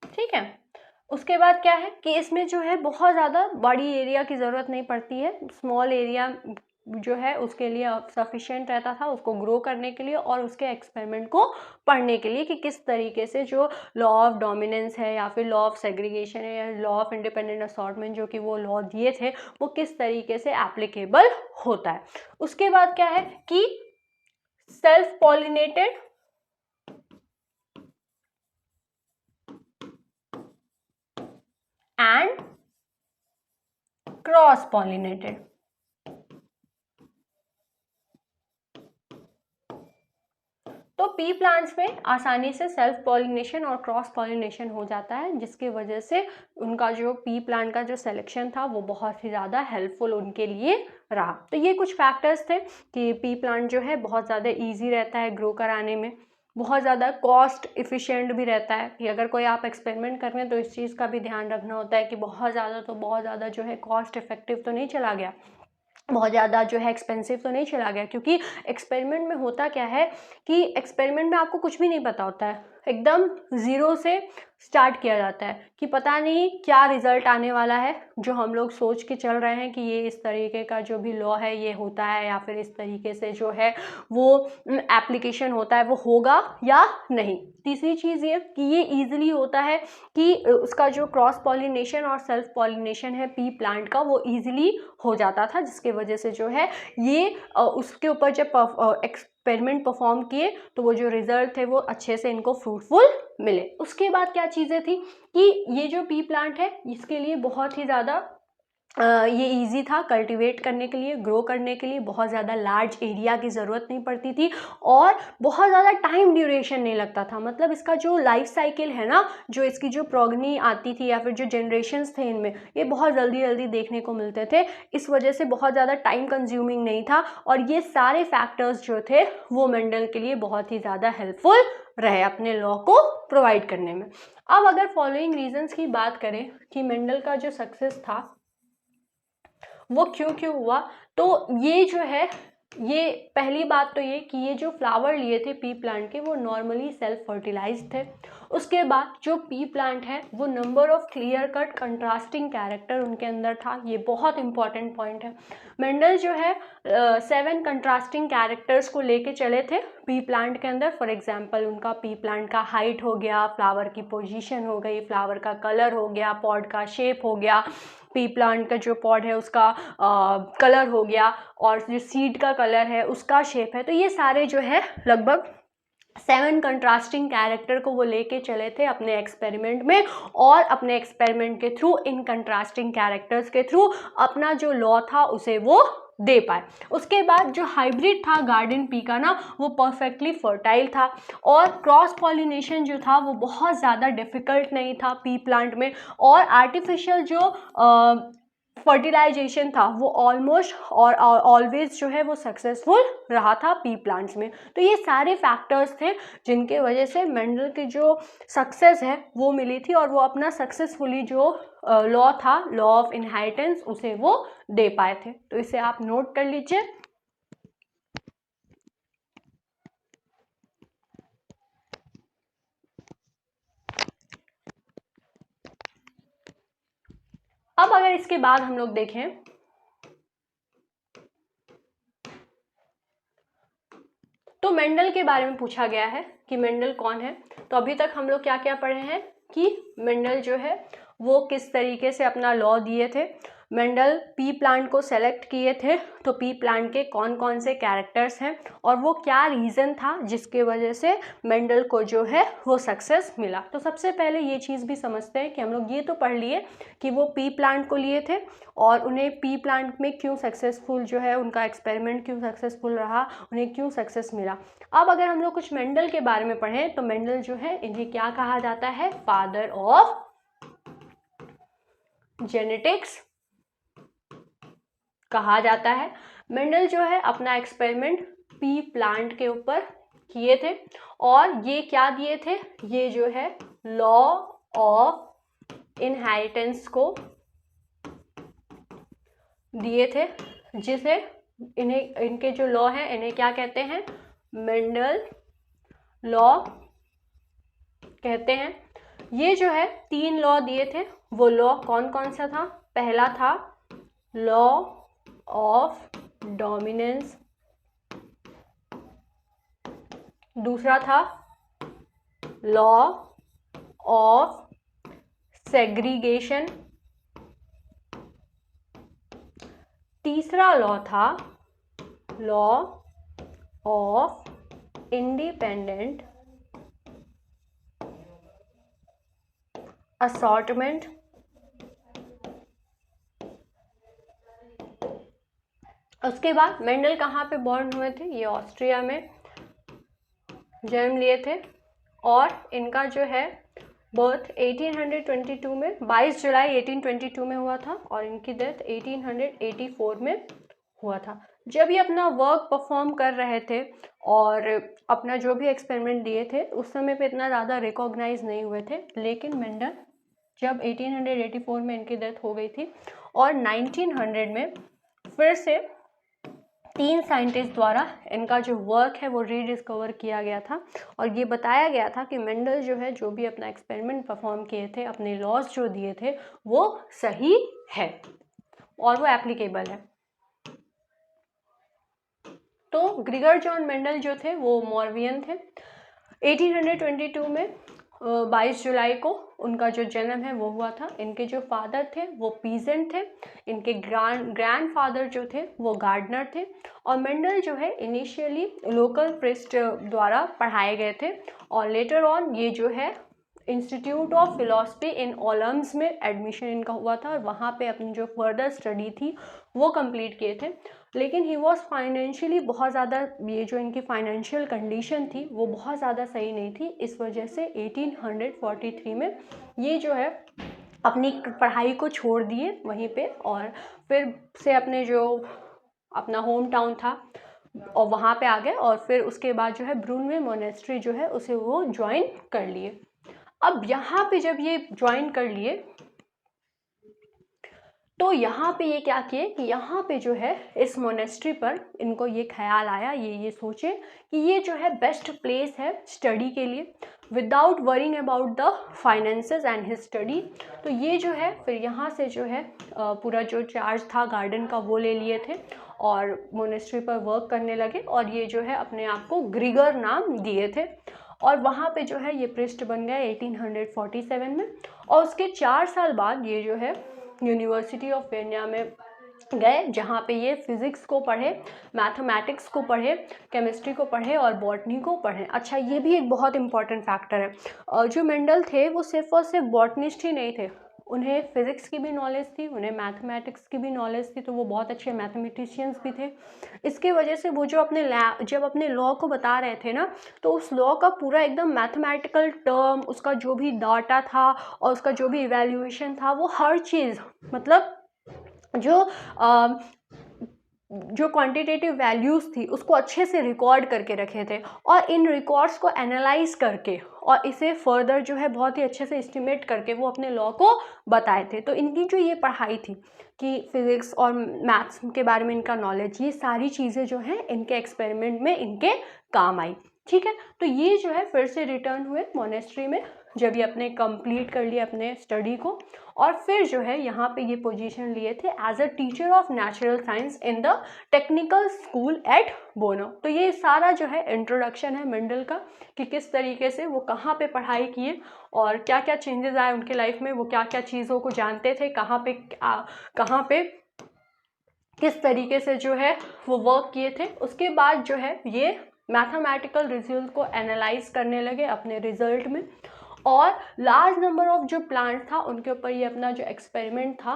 A: ठीक है। उसके बाद क्या है कि इसमें जो है बहुत ज़्यादा बड़ी एरिया की ज़रूरत नहीं पड़ती है, स्मॉल एरिया जो है उसके लिए सफिशिएंट रहता था उसको ग्रो करने के लिए और उसके एक्सपेरिमेंट को पढ़ने के लिए कि किस तरीके से जो लॉ ऑफ डोमिनेंस है या फिर लॉ ऑफ सेग्रीगेशन है या लॉ ऑफ इंडिपेंडेंट असॉर्टमेंट जो कि वो लॉ दिए थे वो किस तरीके से एप्लीकेबल होता है। उसके बाद क्या है कि self pollinated and cross pollinated. तो पी प्लांट्स में आसानी से सेल्फ पॉलिनेशन और क्रॉस पॉलिनेशन हो जाता है, जिसकी वजह से उनका जो पी प्लांट का जो सिलेक्शन था वो बहुत ही ज़्यादा हेल्पफुल उनके लिए रहा। तो ये कुछ फैक्टर्स थे कि पी प्लांट जो है बहुत ज़्यादा इजी रहता है ग्रो कराने में, बहुत ज़्यादा कॉस्ट इफ़िशिएंट भी रहता है कि अगर कोई आप एक्सपेरिमेंट कर रहे हैं तो इस चीज़ का भी ध्यान रखना होता है कि बहुत ज़्यादा जो है कॉस्ट इफेक्टिव तो नहीं चला गया, बहुत ज़्यादा जो है एक्सपेंसिव तो नहीं चला गया। क्योंकि एक्सपेरिमेंट में होता क्या है कि एक्सपेरिमेंट में आपको कुछ भी नहीं पता होता है, एकदम ज़ीरो से स्टार्ट किया जाता है कि पता नहीं क्या रिज़ल्ट आने वाला है, जो हम लोग सोच के चल रहे हैं कि ये इस तरीके का जो भी लॉ है ये होता है या फिर इस तरीके से जो है वो एप्लीकेशन होता है वो होगा या नहीं। तीसरी चीज़ ये कि ये ईजिली होता है कि उसका जो क्रॉस पॉलिनेशन और सेल्फ पॉलिनेशन है पी प्लांट का वो ईजिली हो जाता था, जिसके वजह से जो है ये उसके ऊपर जब एक्सपेरिमेंट परफॉर्म किए तो वो जो रिजल्ट थे वो अच्छे से इनको फ्रूटफुल मिले। उसके बाद क्या चीज़ें थी कि ये जो पी प्लांट है इसके लिए बहुत ही ज़्यादा ये इजी था कल्टीवेट करने के लिए, ग्रो करने के लिए, बहुत ज़्यादा लार्ज एरिया की ज़रूरत नहीं पड़ती थी और बहुत ज़्यादा टाइम ड्यूरेशन नहीं लगता था। मतलब इसका जो लाइफ साइकिल है ना, जो इसकी जो प्रोगनी आती थी या फिर जो जनरेशन्स थे इनमें, ये बहुत जल्दी जल्दी देखने को मिलते थे। इस वजह से बहुत ज़्यादा टाइम कंज्यूमिंग नहीं था और ये सारे फैक्टर्स जो थे वो मेंडल के लिए बहुत ही ज़्यादा हेल्पफुल रहे अपने लॉ को प्रोवाइड करने में। अब अगर फॉलोइंग रीजंस की बात करें कि मेंडल का जो सक्सेस था वो क्यों हुआ, तो ये जो है, ये पहली बात तो ये कि ये जो फ्लावर लिए थे पी प्लांट के वो नॉर्मली सेल्फ फर्टिलाइज्ड थे। उसके बाद जो पी प्लांट है वो number of clear cut contrasting character उनके अंदर था। ये बहुत इंपॉर्टेंट पॉइंट है। मेंडल जो है 7 कंट्रास्टिंग कैरेक्टर्स को लेके चले थे पी प्लांट के अंदर। फॉर एग्जांपल उनका पी प्लांट का हाइट हो गया, फ्लावर की पोजीशन हो गई, फ्लावर का कलर हो गया, पॉड का शेप हो गया, पी प्लांट का जो पॉड है उसका कलर हो गया और जो सीड का कलर है उसका शेप है। तो ये सारे जो है लगभग 7 कंट्रास्टिंग कैरेक्टर को वो लेके चले थे अपने एक्सपेरिमेंट में और अपने एक्सपेरिमेंट के थ्रू इन कंट्रास्टिंग कैरेक्टर्स के थ्रू अपना जो लॉ था उसे वो दे पाए। उसके बाद जो हाइब्रिड था गार्डन पी का ना, वो परफेक्टली फर्टाइल था और क्रॉस पॉलिनेशन जो था वो बहुत ज़्यादा डिफिकल्ट नहीं था पी प्लांट में, और आर्टिफिशियल जो फर्टिलाइजेशन था वो ऑलमोस्ट और ऑलवेज जो है वो सक्सेसफुल रहा था पी प्लांट्स में। तो ये सारे फैक्टर्स थे जिनके वजह से मेंडल की जो सक्सेस है वो मिली थी और वो अपना सक्सेसफुली जो लॉ था, लॉ ऑफ इनहेरिटेंस, उसे वो दे पाए थे। तो इसे आप नोट कर लीजिए। अब अगर इसके बाद हम लोग देखें तो मेंडल के बारे में पूछा गया है कि मेंडल कौन है। तो अभी तक हम लोग क्या क्या पढ़े हैं कि मेंडल जो है वो किस तरीके से अपना लॉ दिए थे, मेंडल पी प्लांट को सेलेक्ट किए थे तो पी प्लांट के कौन कौन से कैरेक्टर्स हैं और वो क्या रीज़न था जिसके वजह से मेंडल को जो है वो सक्सेस मिला। तो सबसे पहले ये चीज़ भी समझते हैं कि हम लोग ये तो पढ़ लिए कि वो पी प्लांट को लिए थे और उन्हें पी प्लांट में क्यों सक्सेसफुल जो है उनका एक्सपेरिमेंट क्यों सक्सेसफुल रहा, उन्हें क्यों सक्सेस मिला। अब अगर हम लोग कुछ मेंडल के बारे में पढ़ें तो मेंडल जो है इन्हें क्या कहा जाता है, फादर ऑफ जेनेटिक्स कहा जाता है। मेंडल जो है अपना एक्सपेरिमेंट पी प्लांट के ऊपर किए थे और ये क्या दिए थे, ये जो है लॉ ऑफ इनहेरिटेंस को दिए थे, जिसे इन्हें इनके जो लॉ है इन्हें क्या कहते हैं, मेंडल लॉ कहते हैं। ये जो है 3 लॉ दिए थे, वो लॉ कौन कौन सा था, पहला था लॉ ऑफ डोमिनेंस, दूसरा था लॉ ऑफ सेग्रीगेशन, तीसरा लॉ था लॉ ऑफ इंडिपेंडेंट असॉर्टमेंट। उसके बाद मेंडल कहाँ पे बॉर्न हुए थे, ये ऑस्ट्रिया में जन्म लिए थे और इनका जो है बर्थ 1822 में 22 जुलाई 1822 में हुआ था और इनकी डेथ 1884 में हुआ था। जब ये अपना वर्क परफॉर्म कर रहे थे और अपना जो भी एक्सपेरिमेंट दिए थे उस समय पे इतना ज़्यादा रिकॉग्नाइज नहीं हुए थे, लेकिन मेंडल जब 1884 में इनकी डेथ हो गई थी और 1900 में फिर से 3 साइंटिस्ट द्वारा इनका जो वर्क है वो रीडिस्कवर किया गया था और ये बताया गया था कि मेंडल जो है जो भी अपना एक्सपेरिमेंट परफॉर्म किए थे, अपने लॉज जो दिए थे वो सही है और वो एप्लीकेबल है। तो ग्रिगर जॉन मेंडल जो थे वो मॉरवियन थे। 1822 में 22 जुलाई को उनका जो जन्म है वो हुआ था। इनके जो फादर थे वो पीजेंट थे, इनके ग्रैंडफादर जो थे वो गार्डनर थे और मेंडल जो है इनिशियली लोकल प्रीस्ट द्वारा पढ़ाए गए थे और लेटर ऑन ये जो है इंस्टीट्यूट ऑफ फिलोसफी इन ओलम्स में एडमिशन इनका हुआ था और वहाँ पे अपनी जो फर्दर स्टडी थी वो कंप्लीट किए थे। लेकिन ही वॉज फाइनेंशियली बहुत ज़्यादा, ये जो इनकी फाइनेंशियल कंडीशन थी वो बहुत ज़्यादा सही नहीं थी, इस वजह से 1843 में ये जो है अपनी पढ़ाई को छोड़ दिए वहीं पे और फिर से अपने जो अपना होम टाउन था और वहाँ पे आ गए और फिर उसके बाद जो है ब्रूनवे मोनेस्ट्री जो है उसे वो ज्वाइन कर लिए। अब यहाँ पे जब ये ज्वाइन कर लिए तो यहाँ पे ये क्या किए कि यहाँ पे जो है इस मोनेस्ट्री पर इनको ये ख्याल आया, ये सोचे कि ये जो है बेस्ट प्लेस है स्टडी के लिए without worrying about the finances and his study. तो ये जो है फिर यहाँ से जो है पूरा जो चार्ज था गार्डन का वो ले लिए थे और मोनेस्ट्री पर वर्क करने लगे और ये जो है अपने आप को ग्रीगर नाम दिए थे और वहाँ पे जो है ये प्रिस्ट बन गया 1847 में। और उसके 4 साल बाद ये जो है यूनिवर्सिटी ऑफ वियना में गए जहाँ पे ये फिज़िक्स को पढ़े, मैथमेटिक्स को पढ़े, केमिस्ट्री को पढ़े और बॉटनी को पढ़े। अच्छा, ये भी एक बहुत इंपॉर्टेंट फैक्टर है, जो मेंडल थे वो सिर्फ और सिर्फ बॉटनिस्ट ही नहीं थे, उन्हें फिज़िक्स की भी नॉलेज थी, उन्हें मैथमेटिक्स की भी नॉलेज थी, तो वो बहुत अच्छे मैथमेटिशियंस भी थे। इसके वजह से वो जो जब अपने लॉ को बता रहे थे ना, तो उस लॉ का पूरा एकदम मैथमेटिकल टर्म, उसका जो भी डाटा था और उसका जो भी इवैल्यूएशन था, वो हर चीज़ मतलब जो क्वांटिटेटिव वैल्यूज़ थी उसको अच्छे से रिकॉर्ड करके रखे थे और इन रिकॉर्ड्स को एनालाइज करके और इसे फर्दर जो है बहुत ही अच्छे से एस्टिमेट करके वो अपने लॉ को बताए थे। तो इनकी जो ये पढ़ाई थी कि फिज़िक्स और मैथ्स के बारे में इनका नॉलेज, ये सारी चीज़ें जो हैं इनके एक्सपेरिमेंट में इनके काम आई। ठीक है, तो ये जो है फिर से रिटर्न हुए मोनेस्ट्री में जब ये अपने कंप्लीट कर लिए अपने स्टडी को और फिर जो है यहाँ पे ये पोजीशन लिए थे as a teacher of natural science in the technical school at Bonn. तो ये सारा जो है इंट्रोडक्शन है मेंडल का कि किस तरीके से वो कहाँ पे पढ़ाई किए और क्या क्या चेंजेस आए उनके लाइफ में, वो क्या क्या चीज़ों को जानते थे, कहाँ पे किस तरीके से जो है वो वर्क किए थे। उसके बाद जो है ये मैथमेटिकल रिजल्ट को एनालाइज करने लगे अपने रिजल्ट में और लार्ज नंबर ऑफ जो प्लांट था उनके ऊपर ये अपना जो एक्सपेरिमेंट था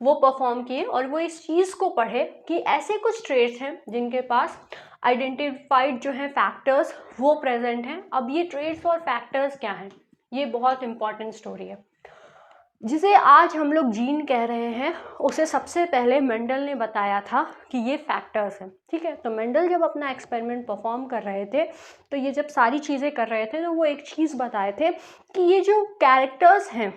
A: वो परफॉर्म किए और वो इस चीज़ को पढ़े कि ऐसे कुछ ट्रेट्स हैं जिनके पास आइडेंटिफाइड जो है फैक्टर्स वो प्रेजेंट हैं। अब ये ट्रेट्स और फैक्टर्स क्या हैं, ये बहुत इंपॉर्टेंट स्टोरी है। जिसे आज हम लोग जीन कह रहे हैं उसे सबसे पहले मेंडल ने बताया था कि ये फैक्टर्स हैं। ठीक है, तो मेंडल जब अपना एक्सपेरिमेंट परफॉर्म कर रहे थे तो ये जब सारी चीज़ें कर रहे थे तो वो एक चीज़ बताए थे कि ये जो कैरेक्टर्स हैं,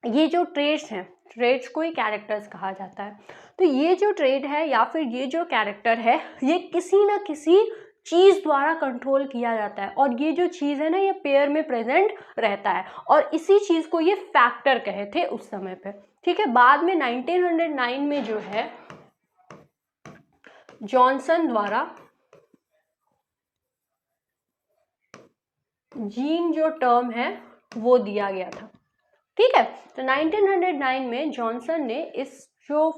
A: ये जो ट्रेट्स हैं, ट्रेट्स को ही कैरेक्टर्स कहा जाता है, तो ये जो ट्रेट है या फिर ये जो कैरेक्टर है ये किसी न किसी चीज़ द्वारा कंट्रोल किया जाता है और ये जो चीज़ है ना ये पेयर में प्रेजेंट रहता है और इसी चीज़ को ये फैक्टर कहे थे उस समय पे। ठीक है, बाद में 1909 में जो है जॉनसन द्वारा जीन जो टर्म है वो दिया गया था। ठीक है, तो 1909 में जॉनसन ने इस जो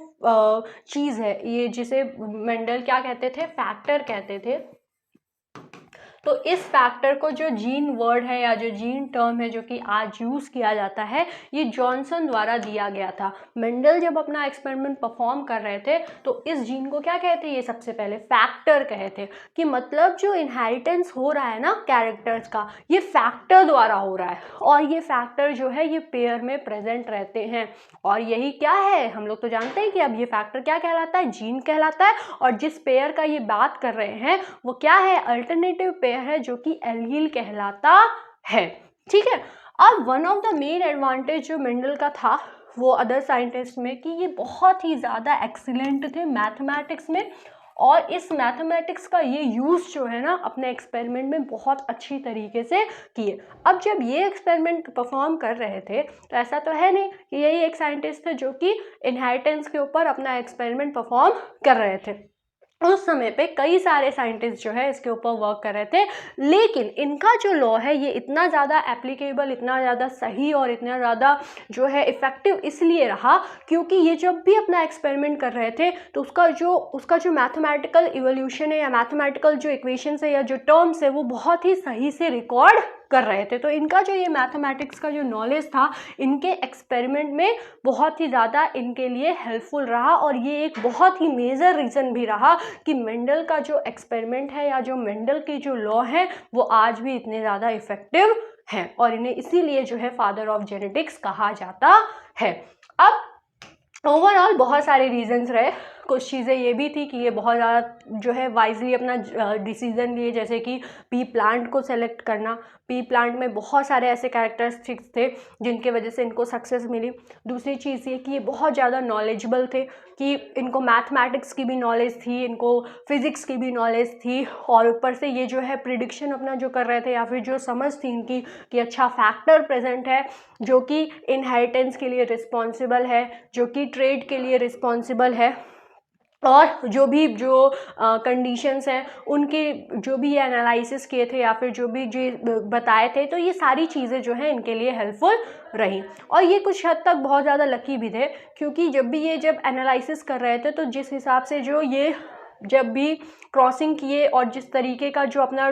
A: चीज़ है ये जिसे मेंडल क्या कहते थे, फैक्टर कहते थे, तो इस फैक्टर को जो जीन वर्ड है या जो जीन टर्म है जो कि आज यूज़ किया जाता है ये जॉनसन द्वारा दिया गया था। मेंडल जब अपना एक्सपेरिमेंट परफॉर्म कर रहे थे तो इस जीन को क्या कहते हैं, ये सबसे पहले फैक्टर कहे थे कि मतलब जो इनहेरिटेंस हो रहा है ना कैरेक्टर्स का ये फैक्टर द्वारा हो रहा है और ये फैक्टर जो है ये पेयर में प्रेजेंट रहते हैं और यही क्या है हम लोग तो जानते हैं कि अब ये फैक्टर क्या कहलाता है, जीन कहलाता है। और जिस पेयर का ये बात कर रहे हैं वो क्या है, अल्टरनेटिव पेयर है जो कि एलील कहलाता है। ठीक है, अब one of the main advantage जो मेंडल का था वो अदर साइंटिस्ट में कि ये बहुत ही ज़्यादा एक्सीलेंट थे मैथमेटिक्स में और इस मैथमेटिक्स का ये यूज़ जो है ना अपने एक्सपेरिमेंट में बहुत अच्छी तरीके से किए। अब जब ये एक्सपेरिमेंट परफॉर्म कर रहे थे तो ऐसा तो है नहीं कि यही एक साइंटिस्ट थे जो कि इनहेरिटेंस के ऊपर अपना एक्सपेरिमेंट परफॉर्म कर रहे थे। उस समय पे कई सारे साइंटिस्ट जो है इसके ऊपर वर्क कर रहे थे, लेकिन इनका जो लॉ है ये इतना ज़्यादा एप्लीकेबल, इतना ज़्यादा सही और इतना ज़्यादा जो है इफ़ेक्टिव इसलिए रहा क्योंकि ये जब भी अपना एक्सपेरिमेंट कर रहे थे तो उसका जो मैथमेटिकल इवोल्यूशन है या मैथमेटिकल जो इक्वेशंस है या जो टर्म्स है वो बहुत ही सही से रिकॉर्ड कर रहे थे। तो इनका जो ये मैथमेटिक्स का जो नॉलेज था इनके एक्सपेरिमेंट में बहुत ही ज़्यादा इनके लिए हेल्पफुल रहा, और ये एक बहुत ही मेजर रीज़न भी रहा कि मेंडल का जो एक्सपेरिमेंट है या जो मेंडल के जो लॉ हैं वो आज भी इतने ज़्यादा इफ़ेक्टिव हैं, और इन्हें इसीलिए जो है फादर ऑफ जेनेटिक्स कहा जाता है। अब ओवरऑल बहुत सारे रीजंस रहे, कुछ चीज़ें ये भी थी कि ये बहुत ज़्यादा जो है वाइजली अपना डिसीजन लिए, जैसे कि पी प्लांट को सेलेक्ट करना। पी प्लांट में बहुत सारे ऐसे कैरेक्टरिस्टिक्स थे जिनके वजह से इनको सक्सेस मिली। दूसरी चीज़ ये कि ये बहुत ज़्यादा नॉलेजेबल थे, कि इनको मैथमेटिक्स की भी नॉलेज थी, इनको फिज़िक्स की भी नॉलेज थी, और ऊपर से ये जो है प्रिडिक्शन अपना जो कर रहे थे या फिर जो समझ थी इनकी कि अच्छा फैक्टर प्रेजेंट है जो कि इनहेरिटेंस के लिए रिस्पॉन्सिबल है, जो कि ट्रेड के लिए रिस्पॉन्सिबल है, और जो कंडीशंस हैं उनके जो भी ये एनालिसिस किए थे या फिर जो भी जो बताए थे, तो ये सारी चीज़ें जो हैं इनके लिए हेल्पफुल रही। और ये कुछ हद तक बहुत ज़्यादा लकी भी थे, क्योंकि जब एनालिसिस कर रहे थे तो जिस हिसाब से जो ये जब भी क्रॉसिंग किए और जिस तरीके का जो अपना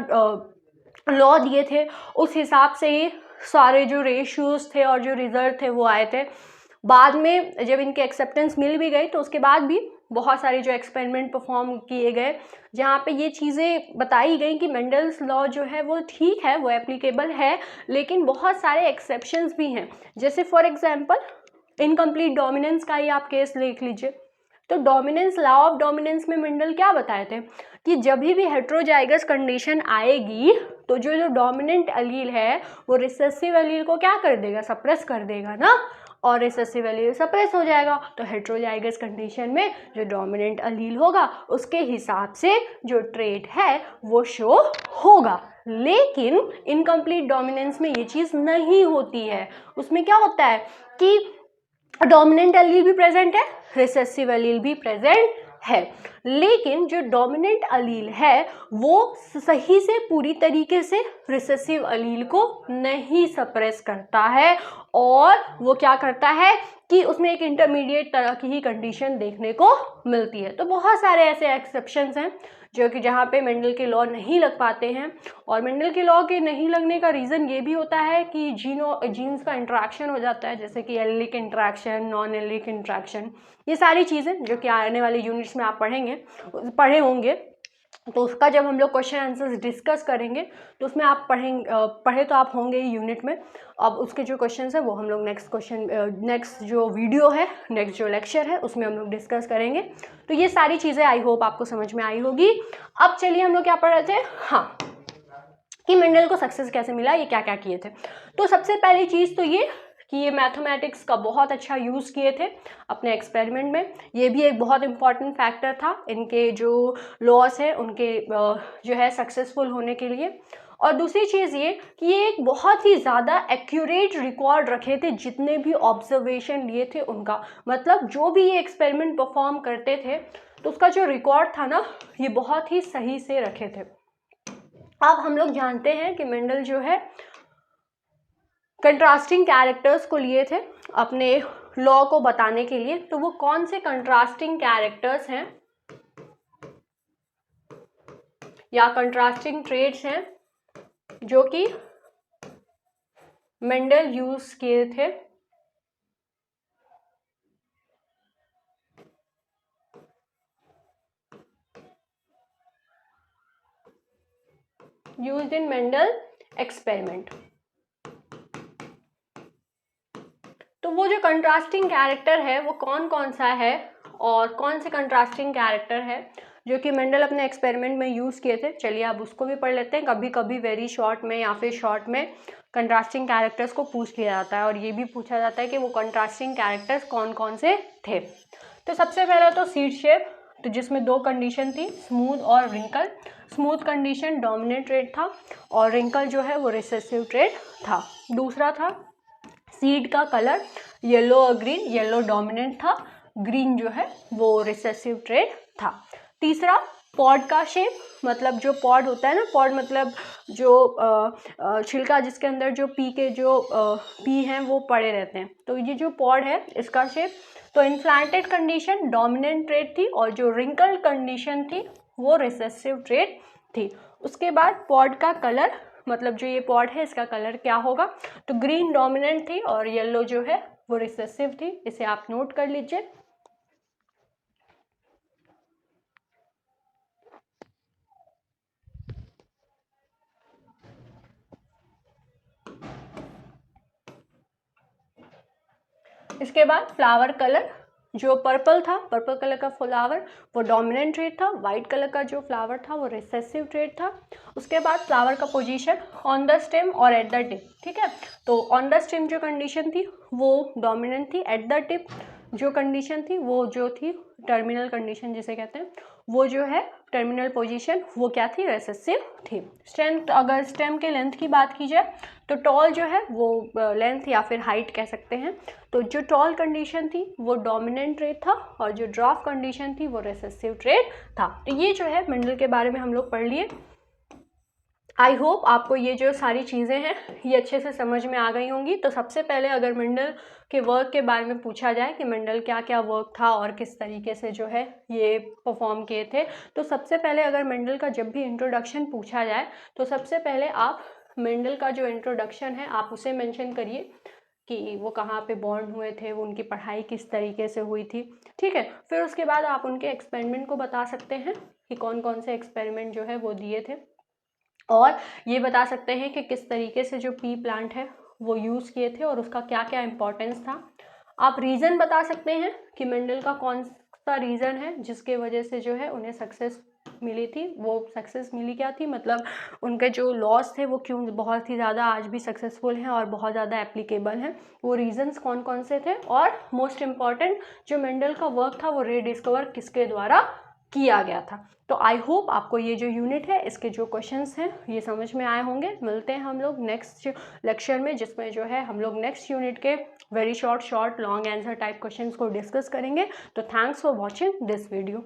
A: लॉ दिए थे उस हिसाब से ही सारे जो रेशियोज थे और जो रिजल्ट थे वो आए थे। बाद में जब इनके एक्सेप्टेंस मिल भी गई तो उसके बाद भी बहुत सारे जो एक्सपेरिमेंट परफॉर्म किए गए जहाँ पे ये चीज़ें बताई गई कि मेंडल्स लॉ जो है वो ठीक है, वो एप्लीकेबल है, लेकिन बहुत सारे एक्सेप्शंस भी हैं। जैसे फॉर एग्जांपल इनकम्प्लीट डोमिनेंस का ही आप केस देख लीजिए। तो डोमिनेंस, लॉ ऑफ डोमिनेंस में मेंडल क्या बताए थे कि जब भी हेट्रोजाइगस कंडीशन आएगी तो जो डोमिनेंट एलील है वो रिसेसिव एलील को क्या कर देगा, सप्रेस कर देगा ना, और रिसेसिव एलील सप्रेस हो जाएगा। तो हेट्रोजाइगस कंडीशन में जो डोमिनेंट एलील होगा उसके हिसाब से जो ट्रेट है वो शो होगा। लेकिन इनकम्प्लीट डोमिनेंस में ये चीज़ नहीं होती है। उसमें क्या होता है कि डोमिनेंट एलील भी प्रेजेंट है, रिसेसिव एलील भी प्रेजेंट है, लेकिन जो डोमिनेंट एलील है वो सही से पूरी तरीके से रिसेसिव एलील को नहीं सप्रेस करता है, और वो क्या करता है कि उसमें एक इंटरमीडिएट तरह की ही कंडीशन देखने को मिलती है। तो बहुत सारे ऐसे एक्सेप्शंस हैं जो कि जहाँ पे मेंडल के लॉ नहीं लग पाते हैं, और मेंडल के लॉ के नहीं लगने का रीज़न ये भी होता है कि जीन्स का इंट्रैक्शन हो जाता है, जैसे कि allelic interaction, non allelic interaction, ये सारी चीज़ें जो कि आने वाले यूनिट्स में आप पढ़े होंगे। तो उसका जब हम लोग क्वेश्चन आंसर्स डिस्कस करेंगे तो उसमें आप पढ़े तो आप होंगे ही यूनिट में। अब उसके जो क्वेश्चंस हैं वो हम लोग नेक्स्ट जो वीडियो है, नेक्स्ट जो लेक्चर है उसमें हम लोग डिस्कस करेंगे। तो ये सारी चीज़ें आई होप आपको समझ में आई होगी। अब चलिए हम लोग क्या पढ़ रहे थे, हाँ, कि मेंडल को सक्सेस कैसे मिला, ये क्या क्या किए थे। तो सबसे पहली चीज़ तो ये कि ये मैथमेटिक्स का बहुत अच्छा यूज़ किए थे अपने एक्सपेरिमेंट में। ये भी एक बहुत इंपॉर्टेंट फैक्टर था इनके जो लॉस है उनके जो है सक्सेसफुल होने के लिए। और दूसरी चीज़ ये कि ये एक बहुत ही ज़्यादा एक्यूरेट रिकॉर्ड रखे थे, जितने भी ऑब्जर्वेशन लिए थे उनका, मतलब जो भी ये एक्सपेरिमेंट परफॉर्म करते थे तो उसका जो रिकॉर्ड था ना ये बहुत ही सही से रखे थे। अब हम लोग जानते हैं कि मेंडल जो है कंट्रास्टिंग कैरेक्टर्स को लिए थे अपने लॉ को बताने के लिए। तो वो कौन से कंट्रास्टिंग कैरेक्टर्स हैं या कंट्रास्टिंग ट्रेड्स हैं जो कि मेंडल यूज किए थे यूज्ड इन मेंडल एक्सपेरिमेंट। तो वो जो कंट्रास्टिंग कैरेक्टर है वो कौन कौन सा है और कौन से कंट्रास्टिंग कैरेक्टर है जो कि मेंडल अपने एक्सपेरिमेंट में यूज़ किए थे, चलिए आप उसको भी पढ़ लेते हैं। कभी कभी वेरी शॉर्ट में या फिर शॉर्ट में कंट्रास्टिंग कैरेक्टर्स को पूछ लिया जाता है और ये भी पूछा जाता है कि वो कंट्रास्टिंग कैरेक्टर्स कौन कौन से थे। तो सबसे पहले तो सीड शेप, तो जिसमें दो कंडीशन थी, स्मूथ और wrinkle. Smooth condition dominant trait था और रिंकल जो है वो रिसेसिव ट्रेड था। दूसरा था सीड का कलर येलो और ग्रीन, येलो डोमिनेंट था, ग्रीन जो है वो रिसेसिव ट्रेड था। तीसरा पॉड का शेप, मतलब जो पॉड होता है ना, पॉड मतलब जो छिलका जिसके अंदर जो पी के जो पी हैं वो पड़े रहते हैं, तो ये जो पॉड है इसका शेप। तो इन्फ्लेटेड कंडीशन डोमिनेंट ट्रेड थी और जो रिंकल कंडीशन थी वो रिसेसिव ट्रेड थी। उसके बाद पॉड का कलर, मतलब जो ये पॉड है इसका कलर क्या होगा, तो ग्रीन डोमिनेंट थी और येलो जो है वो रिसेसिव थी। इसे आप नोट कर लीजिए। इसके बाद फ्लावर कलर, जो पर्पल था, पर्पल कलर का फ्लावर वो डोमिनेंट ट्रेट था, वाइट कलर का जो फ्लावर था वो रिसेसिव ट्रेट था। उसके बाद फ्लावर का पोजीशन ऑन द स्टेम और एट द टिप, ठीक है। तो ऑन द स्टेम जो कंडीशन थी वो डोमिनेंट थी, एट द टिप जो कंडीशन थी वो जो थी टर्मिनल कंडीशन जिसे कहते हैं, वो जो है टर्मिनल पोजीशन वो क्या थी, रिसेसिव थी। स्ट्रेंथ, अगर स्टेम के लेंथ की बात की जाए तो टॉल जो है वो लेंथ या फिर हाइट कह सकते हैं। तो जो टॉल कंडीशन थी वो डोमिनेंट ट्रेट था और जो ड्राफ्ट कंडीशन थी वो रिसेसिव ट्रेट था। तो ये जो है मेंडल के बारे में हम लोग पढ़ लिए। आई होप आपको ये जो सारी चीज़ें हैं ये अच्छे से समझ में आ गई होंगी। तो सबसे पहले अगर मेंडल के वर्क के बारे में पूछा जाए कि मेंडल क्या क्या वर्क था और किस तरीके से जो है ये परफॉर्म किए थे, तो सबसे पहले अगर मेंडल का जब भी इंट्रोडक्शन पूछा जाए तो सबसे पहले आप मेंडल का जो इंट्रोडक्शन है आप उसे मेंशन करिए कि वो कहाँ पे बॉर्न हुए थे, वो उनकी पढ़ाई किस तरीके से हुई थी, ठीक है। फिर उसके बाद आप उनके एक्सपेरिमेंट को बता सकते हैं कि कौन कौन से एक्सपेरिमेंट जो है वो दिए थे, और ये बता सकते हैं कि किस तरीके से जो पी प्लांट है वो यूज़ किए थे और उसका क्या क्या इम्पोर्टेंस था। आप रीज़न बता सकते हैं कि मेंडल का कौन सा रीज़न है जिसके वजह से जो है उन्हें सक्सेस मिली थी, वो सक्सेस मिली क्या थी, मतलब उनके जो लॉस थे वो क्यों बहुत ही ज़्यादा आज भी सक्सेसफुल हैं और बहुत ज़्यादा एप्लीकेबल हैं, वो रीजंस कौन कौन से थे। और मोस्ट इम्पॉर्टेंट जो मेंडल का वर्क था वो रीडिस्कवर किसके द्वारा किया गया था। तो आई होप आपको ये जो यूनिट है इसके जो क्वेश्चंस हैं ये समझ में आए होंगे। मिलते हैं हम लोग नेक्स्ट लेक्चर में जिसमें जो है हम लोग नेक्स्ट यूनिट के very short long answer type questions को डिस्कस करेंगे। तो thanks for watching this video.